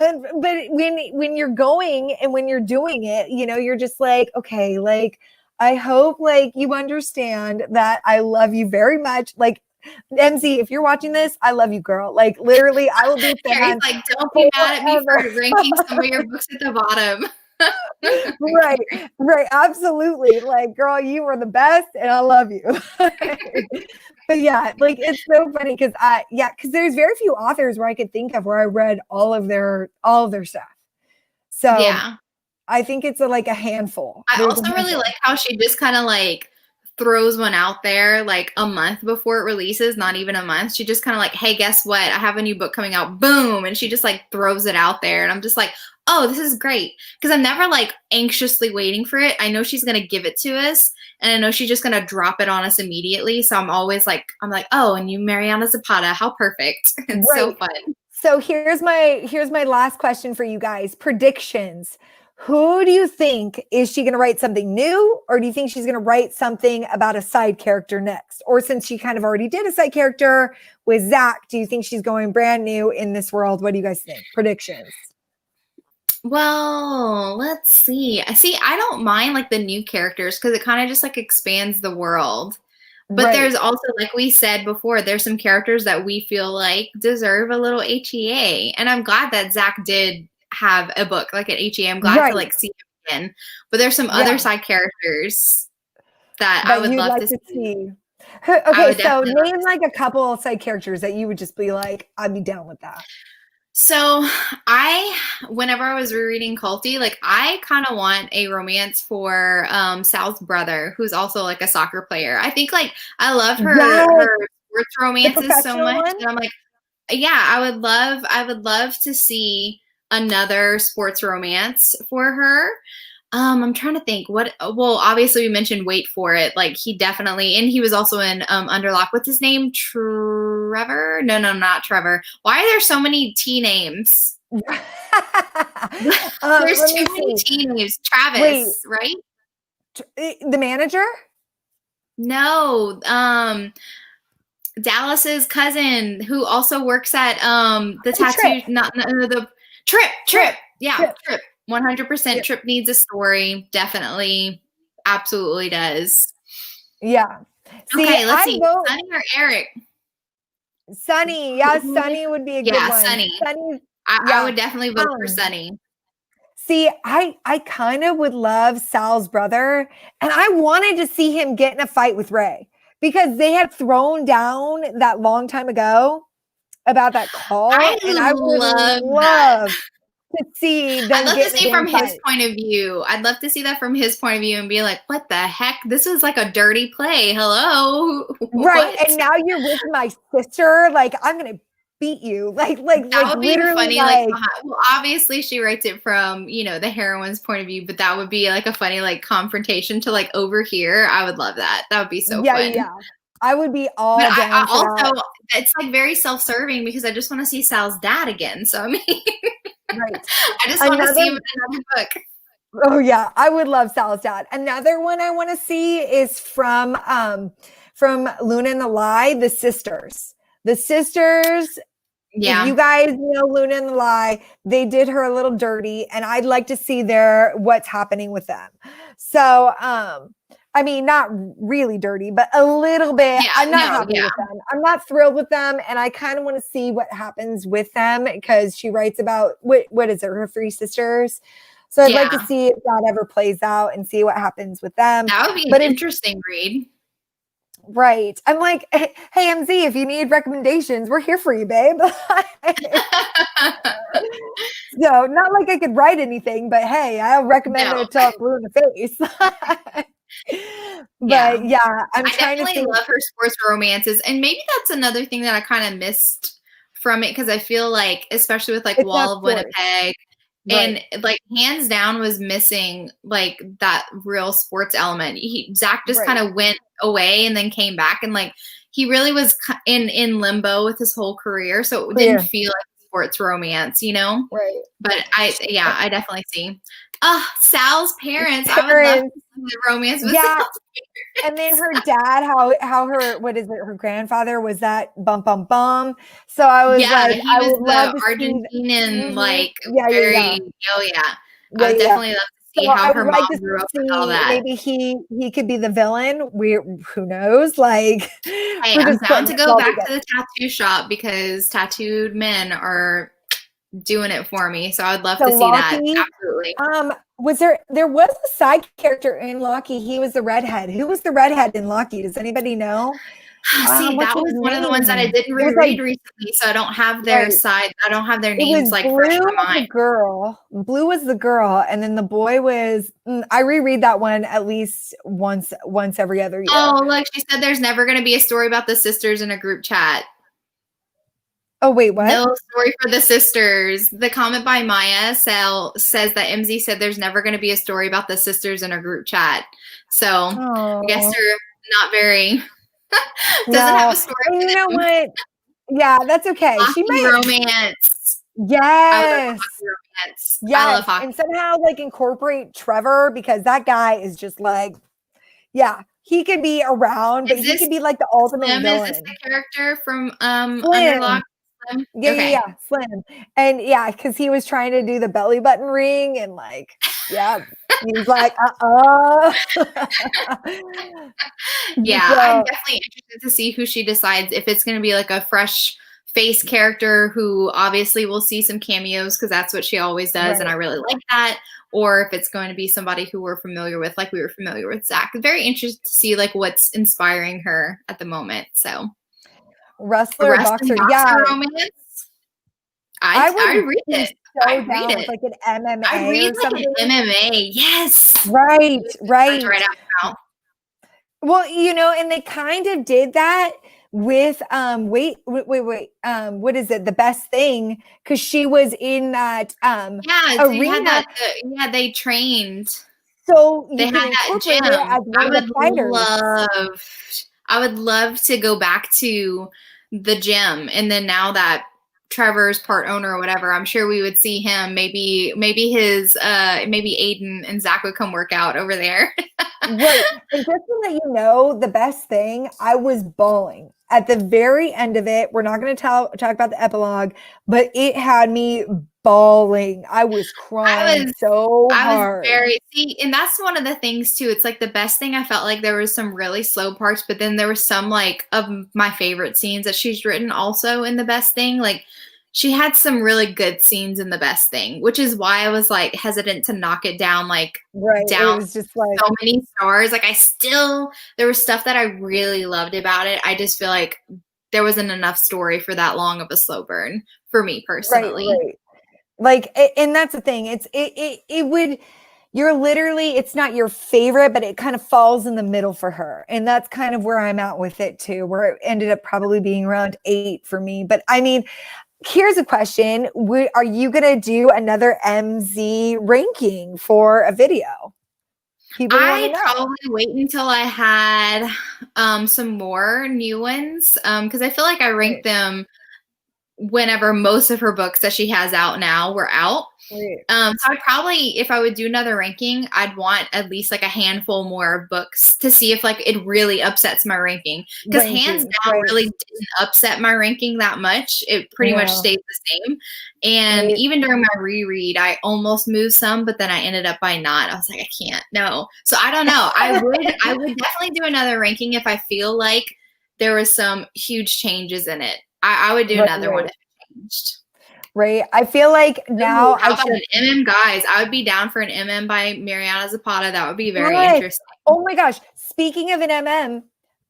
but when you're going and when you're doing it, you know, you're just like, okay, like, I hope like you understand that I love you very much. Like, MZ, if you're watching this, I love you, girl. Like, literally, I will be Carrie's fan like, don't be mad at me for forever. ranking some of your books at the bottom. Right, right, absolutely. Like, girl, you were the best, and I love you. But yeah, like it's so funny because because there's very few authors where I could think of where I read all of their stuff. So Yeah. I think it's like a handful. I There's a also really handful. like how she just kind of like throws one out there like a month before it releases, not even a month. She just kind of like, hey, guess what? I have a new book coming out. Boom. And she just like throws it out there. And I'm just like, oh, this is great. Because I'm never like anxiously waiting for it. I know she's going to give it to us. And I know she's just going to drop it on us immediately. So I'm always like, oh, and you Mariana Zapata. How perfect. It's so Right. fun. So here's my last question for you guys. Predictions. Who do you think is she going to write something new, or do you think she's going to write something about a side character next? Or since she kind of already did a side character with Zach, do you think she's going brand new in this world? What do you guys think? Predictions. Well, let's see. I don't mind like the new characters because it kind of just like expands the world. But Right. there's also, like we said before, there's some characters that we feel like deserve a little HEA. And I'm glad that Zach did have a book like an HEA. I'm glad to Right. like see him again. But there's some Yeah. other side characters that I That would you'd love like to to see. see. I Okay, would so definitely love name to like see. a couple of side characters that you would just be like, I'd be down with that. So whenever I was rereading Culty, like I kind of want a romance for Sal's brother, who's also like a soccer player. I think like I love Yes, her sports the romances so professional much one. that I'm like, yeah, I would love to see another sports romance for her. I'm trying to think well, obviously we mentioned Wait for It. Like he definitely, and he was also in Underlock. What's his name? Trevor? No, not Trevor. Why are there so many T names? There's Let too me many see. T names. Wait, Travis, right? the manager? No, Dallas's cousin who also works at the Oh, Trip. tattoo, not no, the Trip, Trip. yeah, Trip. Trip. 100% Yep. Trip needs a story. Definitely, absolutely does. Yeah. See, Okay, let's I see. vote Sunny or Eric? Sunny. Yeah, Sunny would be a good Yeah, one. Sunny. Sunny. I Yeah. would definitely vote for Sunny. See, I kind of would love Sal's brother, and I wanted to see him get in a fight with Ray because they had thrown down that long time ago about that call, I and I would love that. love to see I'd them love to get in a see damn from his fight. point of view. I'd love to see that from his point of view and be like, what the heck? This is like a dirty play. Hello? Right. What? And now you're with my sister. Like, I'm gonna beat you. That Like would be literally funny. Like, like well, obviously she writes it from, the heroine's point of view, but that would be like a funny, like, confrontation to like over here. I would love that. That would be so yeah, fun. yeah. I would be But all I down for that. also, it's like very self serving because I just want to see Sal's dad again. So, I mean, Right. I just want to see Another him in another book. Oh yeah, I would love Sal's dad. Another one I want to see is from Luna and the Lie, the sisters. The sisters, if Yeah. you guys know Luna and the Lie, they did her a little dirty, and I'd like to see what's happening with them. So I mean, not really dirty, but a little bit. Yeah. I'm not No, happy yeah. with them. I'm not thrilled with them, and I kind of want to see what happens with them because she writes about what is it, her three sisters. So I'd like to Yeah. see if that ever plays out and see what happens with them. That would be an But it's interesting read. right. I'm like, hey, MZ, if you need recommendations, we're here for you, babe. So not like I could write anything, but hey, I'll recommend No. it until I'm blue in the face. But Yeah. yeah, I'm I trying to definitely think. love her sports romances. And maybe that's another thing that I kind of missed from it because I feel like, especially with like It's not Wall of sports. Winnipeg, Right. and like hands down was missing like that real sports element. Zach just kind Right. of went away and then came back, and like he really was in limbo with his whole career, so it didn't Clear. feel like sports romance, you know. Right. But I definitely see. Sal's parents. I would love to Parents. see the romance with Yeah. Sal's And then parents. her dad, how her, what is it? Her grandfather was that bum bum bum. So I was Yeah, like, he I was would love the to see. Argentinian, like Yeah, yeah, yeah, very. Oh yeah, I yeah, would yeah. definitely love to see So how I her would like mom to grew up with all see that. maybe he could be the villain. We who knows? Like Hey, we're I'm just down putting to it go all back together. to the tattoo shop because tattooed men are doing it for me. So I would love So to see that. Lockie, Absolutely. was there was a side character in Lockie. He was the redhead. Who was the redhead in Lockie? Does anybody know? See, What's that his was one of the ones that I name? didn't It was like reread recently, so I don't have their right. side. I don't have their It was names like fresh Blue in was my the mind. girl. Blue was the girl, and then the boy was. I reread that one at least once every other year. Oh, look, she said there's never going to be a story about the sisters in a group chat. Oh wait, what? No story for the sisters. The comment by Maya says that MZ said there's never going to be a story about the sisters in a group chat. So I guess Oh they're not very, doesn't have no, a story and you know for them. what? Yeah, that's okay. She Hockey might. romance. I love Yes, hockey romance. I love yes, hockey. and somehow like incorporate Trevor because that guy is just like, yeah, he could be around, but Is he this could be like the ultimate Slim? Is this the villain. character from Slim. Underlock? Slim? Yeah, yeah, Okay. yeah, Slim. And yeah, because he was trying to do the belly button ring and like, yeah, he was like, Yeah, I'm so definitely interested to see who she decides if it's going to be like a fresh face character who obviously will see some cameos because that's what she always does, and I right. really like that. Or if it's going to be somebody who we're familiar with, like we were familiar with Zach. Very interested to see like what's inspiring her at the moment. So a Wrestler, wrestling boxer. Yeah, boxer romance, I I would read be it. so I read down with it. like an I MMA read or like an something. MMA. Yes. Right, Words right right. out my mouth. Well, and they kind of did that with wait, what is it? The best thing because she was in that Yeah, so you had arena, that. Yeah, they trained. so They you had can that incorporate it gym. as one of the fighters. I would love to go back to the gym. And then now that Trevor's part owner or whatever, I'm sure we would see him. Maybe Aiden and Zach would come work out over there. Right. And just to let you know, the best thing, I was bawling at the very end of it. We're not going to talk about the epilogue, but it had me bawling. I was I crying was so I was hard. very see, and that's one of the things too. It's like the best thing I felt like there was some really slow parts, but then there was some like of my favorite scenes that she's written also in the best thing. Like she had some really good scenes in the best thing, which is why I was like hesitant to knock it down Right. It down was just like, so many stars. Like there was stuff that I really loved about it. I just feel like there wasn't enough story for that long of a slow burn for me right, personally. right. Like, and that's the thing. It would, you're literally, it's not your favorite, but it kind of falls in the middle for her. And that's kind of where I'm at with it too, where it ended up probably being around 8 for me. But I mean, here's a question. Are you going to do another MZ ranking for a video? People want to I'd know. probably wait until I had some more new ones because I feel like I ranked Right, them whenever most of her books that she has out now were out. right, So I'd probably, if I would do another ranking, I'd want at least like a handful more books to see if like it really upsets my ranking. Because hands rankings, down, right. really didn't upset my ranking that much. It pretty much No, stayed the same. And right, even during my reread, I almost moved some, but then I ended up by not. I was like, I can't, no. So I don't know. I would definitely do another ranking if I feel like there was some huge changes in it. I would do right, another one right, if it changed. right. I feel like now Ooh, I how about should. an MM, guys? I would be down for an MM by Mariana Zapata. That would be very Yes. interesting. Oh my gosh. Speaking of an MM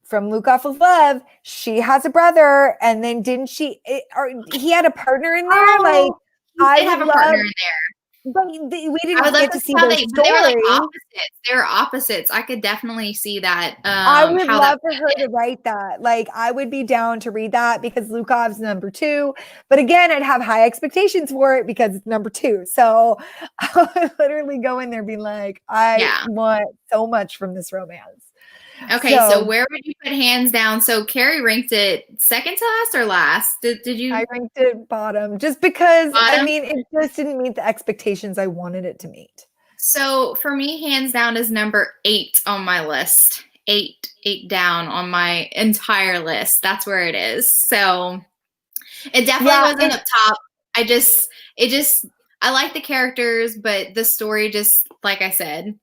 from Luke Off of Love, she has a brother, and then didn't she? Or he had a partner in there. Like Oh, he I did would have a partner love. in there. but we I would didn't love get to to see see how their they, but they were like story. opposites. They were opposites. I could definitely see that, I would how that love for her to write that. Like, I would be down to read that because Lukov's number two. But again, I'd have high expectations for it because it's number two. So I would literally go in there being like, I yeah. want so much from this romance. Okay, so So where would you put hands down? So Carrie ranked it second to last or last? Did I you ranked it bottom just because, I bottom? mean, it just didn't meet the expectations I wanted it to meet. So for me, hands down is number 8 on my list. Eight down on my entire list. That's where it is. So it definitely Yeah. wasn't up top. I just, it just, I like the characters, but the story just, like I said,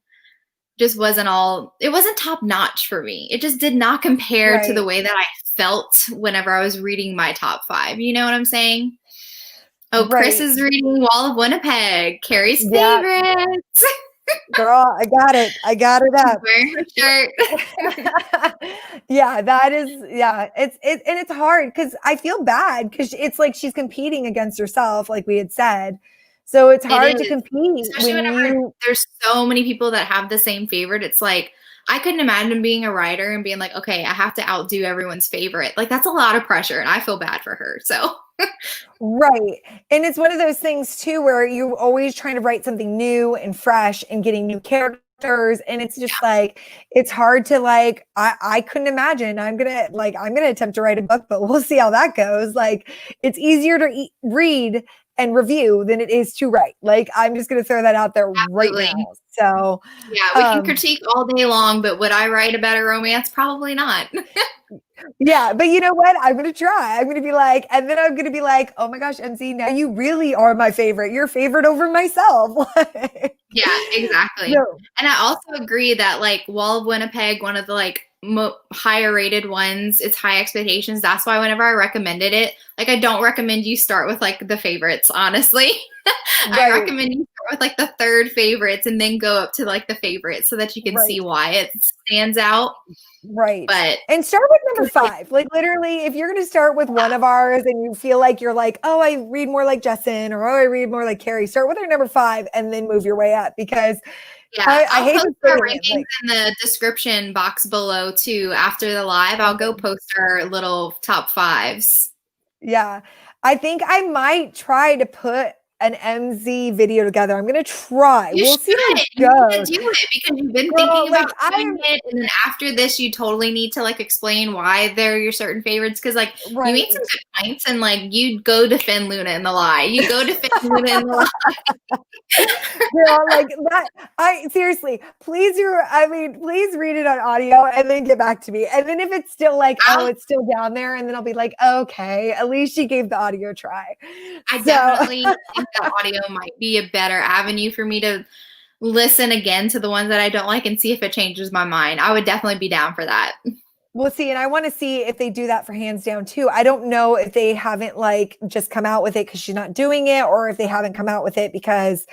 just wasn't all, it wasn't top notch for me. It just did not compare to the Right. way that I felt whenever I was reading my top 5. You know what I'm saying? Oh, Chris Right. is reading Wall of Winnipeg, Carrie's Yeah. favorites. Girl, I got it. I got it She's up. wearing her shirt. Yeah, that is, yeah, and it's hard because I feel bad because it's like she's competing against herself, like we had said. So it's It hard to is. compete Especially when whenever you, there's so many people that have the same favorite. It's like, I couldn't imagine being a writer and being like, okay, I have to outdo everyone's favorite. Like, that's a lot of pressure, and I feel bad for her. So, right. And it's one of those things too where you're always trying to write something new and fresh and getting new characters. And it's just like, it's hard to like, I couldn't imagine. I'm gonna attempt to write a book, but we'll see how that goes. Like, it's easier to read and review than it is to write. Like, I'm just gonna throw that out there right absolutely. now. So Yeah, we can um critique all day long, but would I write a better romance? Probably not. yeah, but you know what? I'm gonna try. I'm gonna be like, and then I'm gonna be like, oh my gosh, MZ, now you really are my favorite. You're favorite over myself. Yeah, exactly. No, And I also agree that like Wall of Winnipeg, one of the like higher rated ones, it's high expectations. That's why whenever I recommended it, like I don't recommend you start with like the favorites, honestly. I right, recommend you start with like the third favorites and then go up to like the favorites so that you can see right. why it stands out. Right. But And start with number 'cause, like, 5. Like literally, if you're going to start with one of ours and you feel like you're like, oh, I read more like Justin or oh, I read more like Carrie, start with our number 5 and then move your way up because yeah, I I'll hate post to say our it. rankings Like, in the description box below too. After the live, I'll go post our little top 5s. yeah. I think I might try to put an MZ video together. I'm going to try. You We'll see how should. it You need to goes. do it because you've been Girl, thinking like about doing it, and then after this, you totally need to like explain why they're your certain favorites. Because like you made some right. good points, and like you go defend Luna in the lie. You go defend Luna in the lie. Girl, like that. I seriously, please read it on audio and then get back to me. And then if it's still like, oh, I'll, it's still down there, and then I'll be like, okay, at least she gave the audio a try. I So definitely think that audio might be a better avenue for me to listen again to the ones that I don't like and see if it changes my mind. I would definitely be down for that. we'll see. And I want to see if they do that for hands down too. I don't know if they haven't like just come out with it because she's not doing it, or if they haven't come out with it because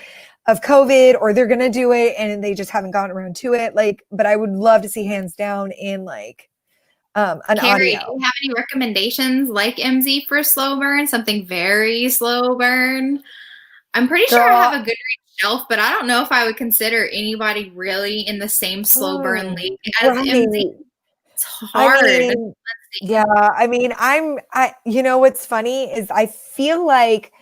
of COVID, or they're gonna do it and they just haven't gotten around to it. Like, but I would love to see hands down in like an Carrie, do audio. you have any recommendations like MZ for slow burn? Something very slow burn? I'm pretty sure I Girl, have a Goodreads shelf, but I don't know if I would consider anybody really in the same slow burn oh, league as MZ. right. It's I hard. Let's mean, see. yeah, I mean, you know, what's funny is I feel like,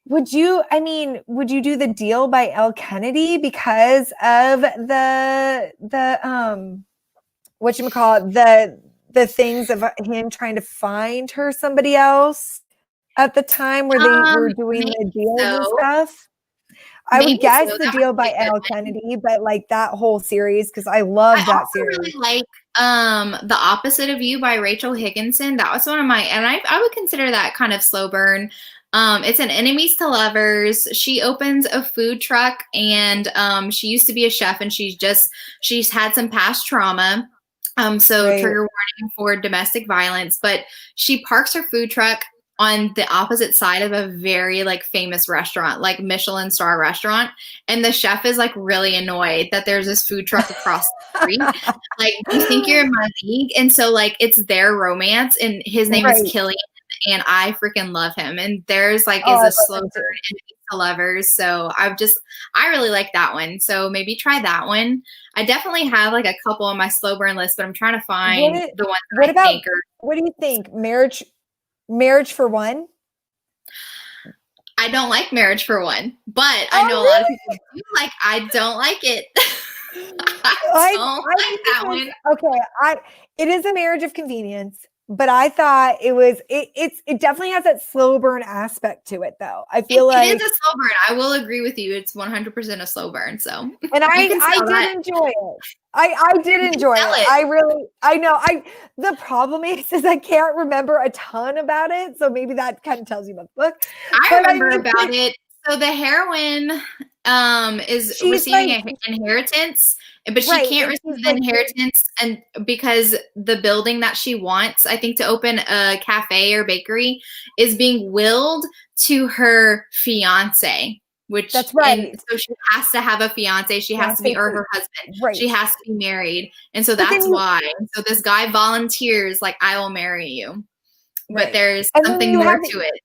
would you do the deal by L. Kennedy because of whatchamacallit, the things of him trying to find her somebody else at the time where they were doing Maybe the deals and so. stuff? I would Maybe so. guess That the might deal be by a good L. one. Kennedy, but like that whole series, because I I love that also series. really like The Opposite of You by Rachel Higginson. That was one of my, and I would consider that kind of slow burn. It's an enemies to lovers. She opens a food truck, and she used to be a chef, and she's had some past trauma. So Right. trigger warning for domestic violence, but she parks her food truck on the opposite side of a very like famous restaurant, like Michelin star restaurant. And the chef is like really annoyed that there's this food truck across the street. Like, you think you're in my league? And so like it's their romance, and his name is Right. Killian. and I freaking love him. And theirs like Oh, is I a love slow burn him too. enemies to lovers. So I really like that one. So maybe try that one. I definitely have like a couple on my slow burn list, but I'm trying to find the ones What that I about, think are. what do you think? Marriage for One? I don't like Marriage for One, but I know a lot of Oh, people do like. I don't like it. I I don't I like think that it one. was okay. It is a marriage of convenience, but I thought it definitely has that slow burn aspect to it though. I feel It is like, a slow burn. I will agree with you. It's 100% a slow burn. So and you can I sell did that. enjoy it. I did You can enjoy sell it. it. I really I know. The problem is I can't remember a ton about it. So maybe that kind of tells you about the book. I But I remember mean, about it. So the heroine is she's receiving like, an inheritance, but she right, can't and receive she's the like, inheritance and because the building that she wants, I think to open a cafe or bakery, is being willed to her fiance, which that's and right. so she has to have a fiance, she has to be Fiance or too. her husband, she Right. has to be married. And so But then that's you why. So this guy volunteers like I will marry you. But right. there's And then something you more have to it.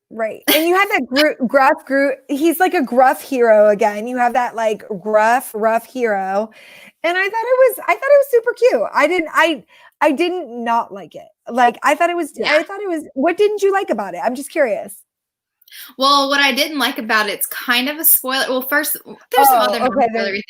right. And you have that gruff group. He's like a gruff hero again. You have that like rough hero. And I thought it was super cute. I didn't not like it. Like Yeah. I thought it was, what didn't you like about it? I'm just curious. Well, what I didn't like about it's kind of a spoiler. Well, first, there's some Oh, other okay. non-spoilery things.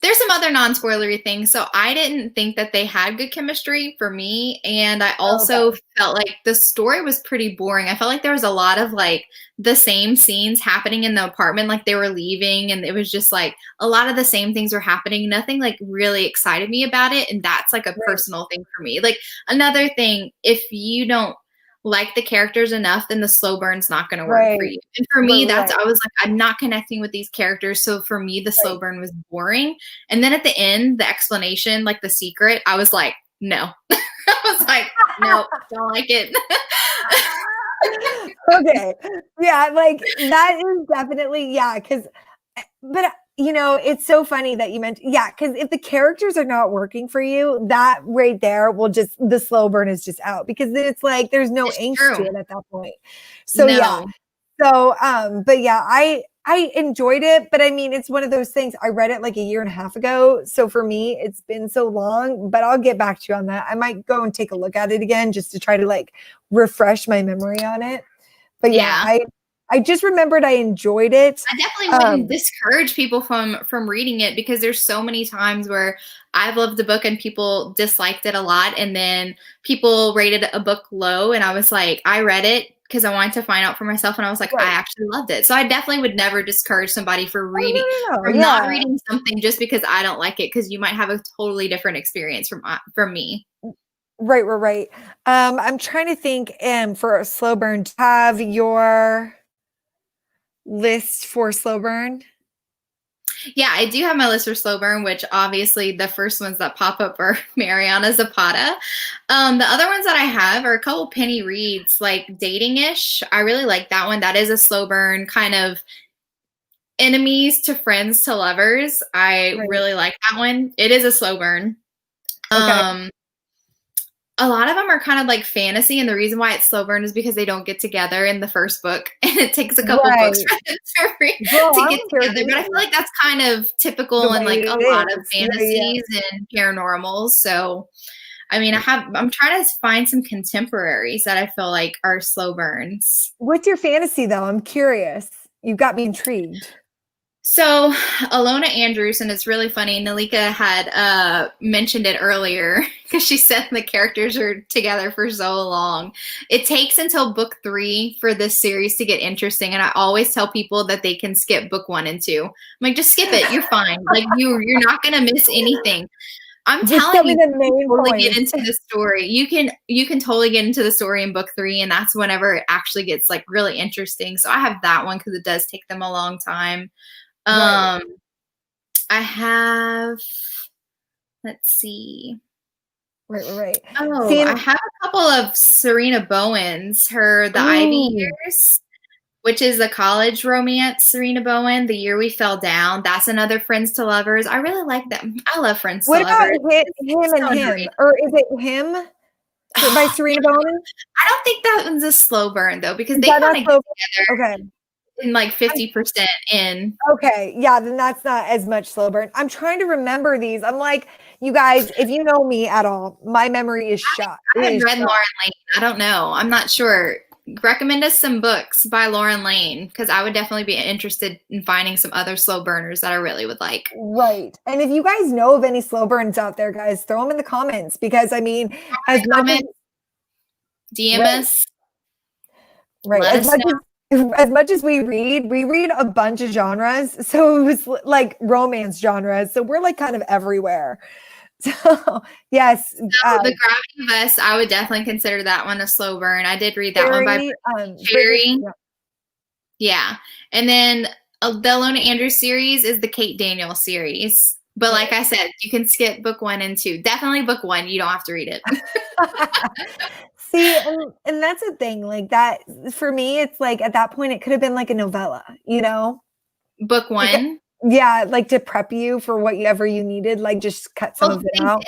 There's some other non-spoilery things. So I didn't think that they had good chemistry for me, and I Okay. also felt like the story was pretty boring. I felt like there was a lot of like the same scenes happening in the apartment, like they were leaving, and it was just like a lot of the same things were happening. Nothing like really excited me about it, and that's like a Right. personal thing for me. Like another thing, if you don't like the characters enough, then the slow burn's not going to work for Right. you. And for Right. me, Right. I was like, I'm not connecting with these characters. So for me, the slow Right. burn was boring. And then at the end, the explanation, like the secret, I was like, no. I was like, no, don't like it. Okay. Yeah, like that is definitely, yeah, because but you know, it's so funny that you mentioned, yeah, because if the characters are not working for you, that right there will just, the slow burn is just out because then it's like there's no It's angst to true. it at that point. So yeah. No. So but yeah, I enjoyed it, but I mean it's one of those things. I read it like a year and a half ago. So for me, it's been so long, but I'll get back to you on that. I might go and take a look at it again just to try to like refresh my memory on it. But yeah, Yeah. I just remembered I enjoyed it. I definitely wouldn't Um, discourage people from reading it because there's so many times where I've loved a book and people disliked it a lot, and then people rated a book low, and I was like, I read it because I wanted to find out for myself, and I was like, I right. actually loved it. So I definitely would never discourage somebody Oh, no, no, no. from not Yeah. reading something just because I don't like it, because you might have a totally different experience from me. Right, right, right. I'm trying to think for a slow burn, do you have your list for slow burn? Yeah, I do have my list for slow burn, which obviously the first ones that pop up are Mariana Zapata. The other ones that I have are a couple penny reads, like Dating-ish. I really like that one. That is a slow burn, kind of enemies to friends to lovers. I Right. really like that one. It is a slow burn. Okay. Um, a lot of them are kind of like fantasy, and the reason why it's slow burn is because they don't get together in the first book, and it takes a couple books Right. for them Girl, to I get don't care together. But I feel either. like that's kind of The typical in way like a it lot of is. Yeah, yeah. fantasies and paranormals. So, I mean, I'm trying to find some contemporaries that I feel like are slow burns. What's your fantasy though? I'm curious. You got me intrigued. So, Alona Andrews, and it's really funny. Nalika had mentioned it earlier because she said the characters are together for so long. It takes until book 3 for this series to get interesting, and I always tell people that they can skip book 1 and 2. I'm like, just skip it. You're fine. Like you're not gonna miss anything. I'm Just tell telling me you, the you can main totally get points. into the story. You can totally get into the story in book 3, and that's whenever it actually gets like really interesting. So I have that one because it does take them a long time. Right. Um, I have, let's see. Right, right, right. Oh, See, I have a couple of Serena Bowen's, The Ivy ooh, Years, which is a college romance. Serena Bowen, The Year We Fell Down. That's another Friends to Lovers. I really like them. I love Friends to what about Lovers. It's him so and him? underrated. Or is it him? by Serena Bowman? I don't think that one's a slow burn though, because Is they that kind not of get slow? together Okay. in like 50% in. Okay. Yeah, then that's not as much slow burn. I'm trying to remember these. I'm like, you guys, if you know me at all, my memory is shot. I It haven't is read shot. Lauren Lane. I don't know. I'm not sure. Recommend us some books by Lauren Lane, because I would definitely be interested in finding some other slow burners that I really would like. Right. And if you guys know of any slow burns out there, guys, throw them in the comments because I mean, as much as DM right, us. right, Let us know. as much as we read a bunch of genres. So it was like romance genres. So we're like kind of everywhere. So yes, The Gravity of Us, I would definitely consider that one a slow burn. I did read that one by Brittany, Cherry. Yeah. And then the Alona Andrews series is the Kate Daniel series. But like I said, you can skip book 1 and 2. Definitely book 1. You don't have to read it. See, and that's the thing. Like that for me, it's like at that point, it could have been like a novella, you know? Book 1. Yeah, like to prep you for whatever you needed, like just cut some of it out.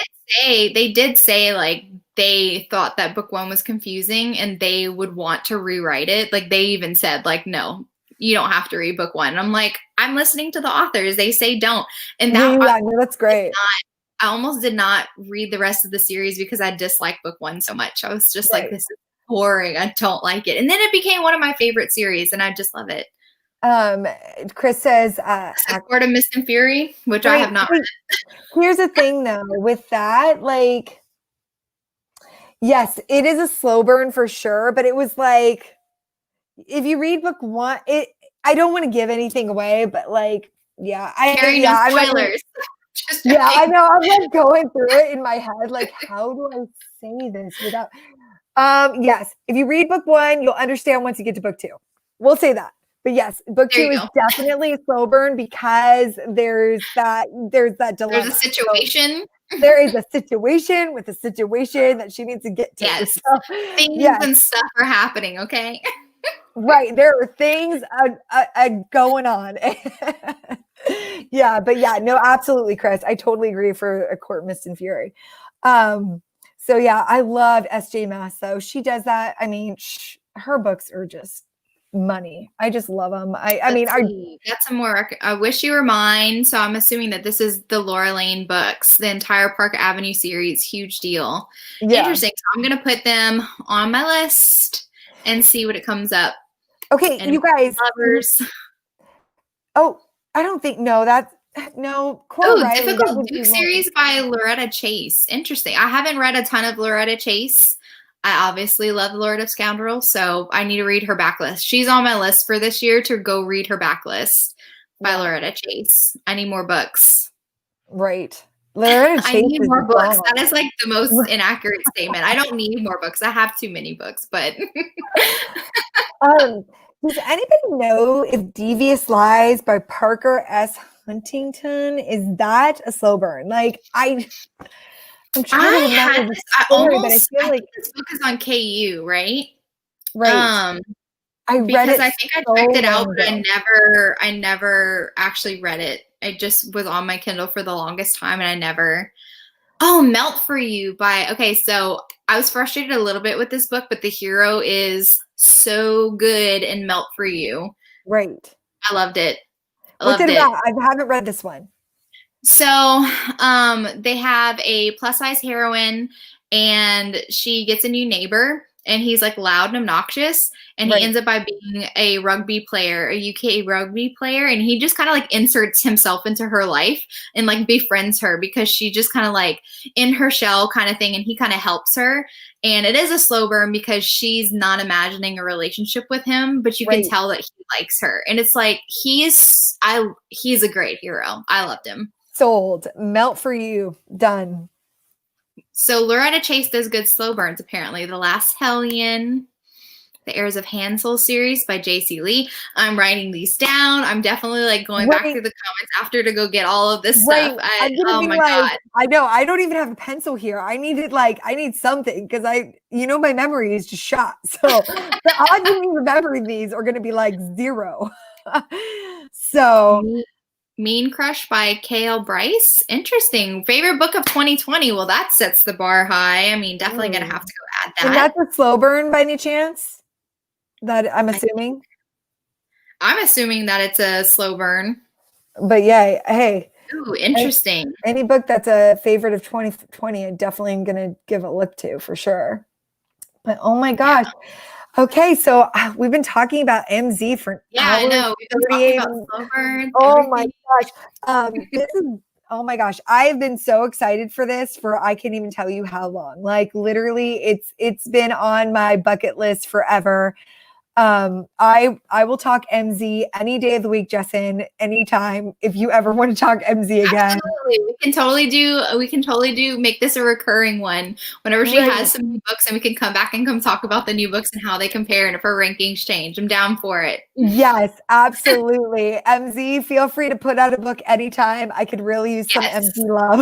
They did say like they thought that book 1 was confusing and they would want to rewrite it. Like they even said like, no, you don't have to read book 1. And I'm like, I'm listening to the authors. They say don't. And that no, that's great. I almost did not read the rest of the series because I disliked book 1 so much. I was just like, this is boring. I don't like it. And then it became one of my favorite series and I just love it. Chris says Court of Mist and Fury, which I have not read. Here's the thing though, with that, like yes, it is a slow burn for sure, but it was like if you read book 1, I don't want to give anything away, but like no spoilers. I know. I'm like going through it in my head, like how do I say this without yes, if you read book 1, you'll understand once you get to book 2. We'll say that. But yes, book 2 is definitely a slow burn because there's that dilemma. There's a situation. So there is a situation with a situation that she needs to get to. Yes. So, things and stuff are happening, okay? Right. There are things going on. Yeah, but yeah, no, absolutely, Chris. I totally agree for A Court, Mist and Fury. So yeah, I loved S.J. Maas though. She does that. I mean, her books are just money. I just love them. I mean, that's some more. I Wish You Were Mine. So I'm assuming that this is the Laura Lane books, the entire Park Avenue series. Huge deal. Yeah. Interesting. So I'm gonna put them on my list and see what it comes up. Okay, and you guys. Lovers. Oh, I don't think Difficult Duke series by Loretta Chase. Interesting. I haven't read a ton of Loretta Chase. I obviously love Lord of Scoundrels, so I need to read her backlist. She's on my list for this year to go read her backlist by Loretta Chase. I need more books. Right. Loretta Chase I need more books. That is like the most inaccurate statement. I don't need more books. I have too many books, but does anybody know if Devious Lies by Parker S. Huntington is that a slow burn? Like I'm trying to remember the story, but I feel like this book is on KU, right? Right. I read it. I think I checked it out, but I never actually read it. It just was on my Kindle for the longest time, and I never. Oh, Melt for You okay. So I was frustrated a little bit with this book, but the hero is so good in Melt for You. Right. I loved it. What's it about? I haven't read this one. So they have a plus size heroine and she gets a new neighbor and he's like loud and obnoxious and he ends up by being a rugby player, a UK rugby player, and he just kind of like inserts himself into her life and like befriends her because she just kind of like in her shell kind of thing, and he kind of helps her. And it is a slow burn because she's not imagining a relationship with him, but you can tell that he likes her. And it's like he's a great hero. I loved him. Sold. Melt for You. Done. So Loretta Chase does good slow burns, apparently. The Last Hellion, The Heirs of Hansel series by J.C. Lee. I'm writing these down. I'm definitely like going back through the comments after to go get all of this stuff. Oh my God. I know. I don't even have a pencil here. I need something because my memory is just shot. So the odds of me remembering these are going to be like 0. So. Mean Crush by K.L. Bryce. Interesting. Favorite book of 2020. Well, that sets the bar high. I mean, definitely going to have to go add And that. that's a slow burn by any chance? That I'm assuming. I'm assuming that it's a slow burn. But yeah, hey, Ooh, interesting. any book that's a favorite of 2020, I definitely am gonna give a look to for sure. But oh my Yeah. gosh. Okay, so we've been talking about MZ for an Yeah, I hour know. We've been talking 38. about slow burns, Oh my everything. gosh. This is oh my gosh. I've been so excited for this for I can't even tell you how long. Like literally it's been on my bucket list forever. I will talk MZ any day of the week, Jessen, anytime if you ever want to talk MZ again. Absolutely. We can totally do make this a recurring one whenever she Right. has some new books, and we can come back and come talk about the new books and how they compare and if her rankings change. I'm down for it. Yes, absolutely. MZ, feel free to put out a book anytime. I could really use some Yes. MZ love.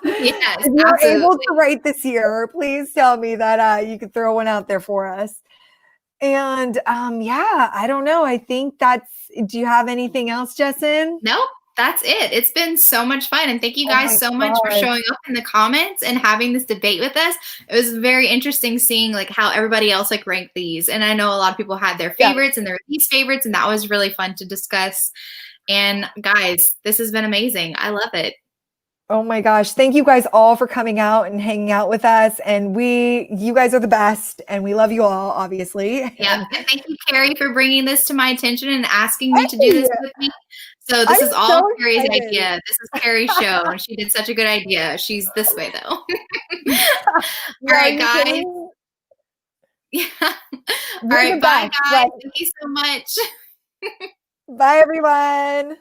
Yes, If you're able absolutely. to write this year, please tell me that you could throw one out there for us. And yeah, I don't know. I think that's do you have anything else, Jessen? Nope, that's it. It's been so much fun. And thank you Oh guys my so much for gosh. showing up in the comments and having this debate with us. It was very interesting seeing like how everybody else like ranked these. And I know a lot of people had their Yeah. favorites and their least favorites, and that was really fun to discuss. And guys, this has been amazing. I love it. Oh my gosh. Thank you guys all for coming out and hanging out with us. And you guys are the best. And we love you all, obviously. Yeah, And and thank you, Carrie, for bringing this to my attention and asking me to do hey, this with me. So I'm this is all so Carrie's excited. idea. This is Carrie's show, and she did such a good idea. She's this way, though. All No, right, you're guys. doing Yeah. All you're the right, bye, best. guys. Like, Thank you so much. bye everyone.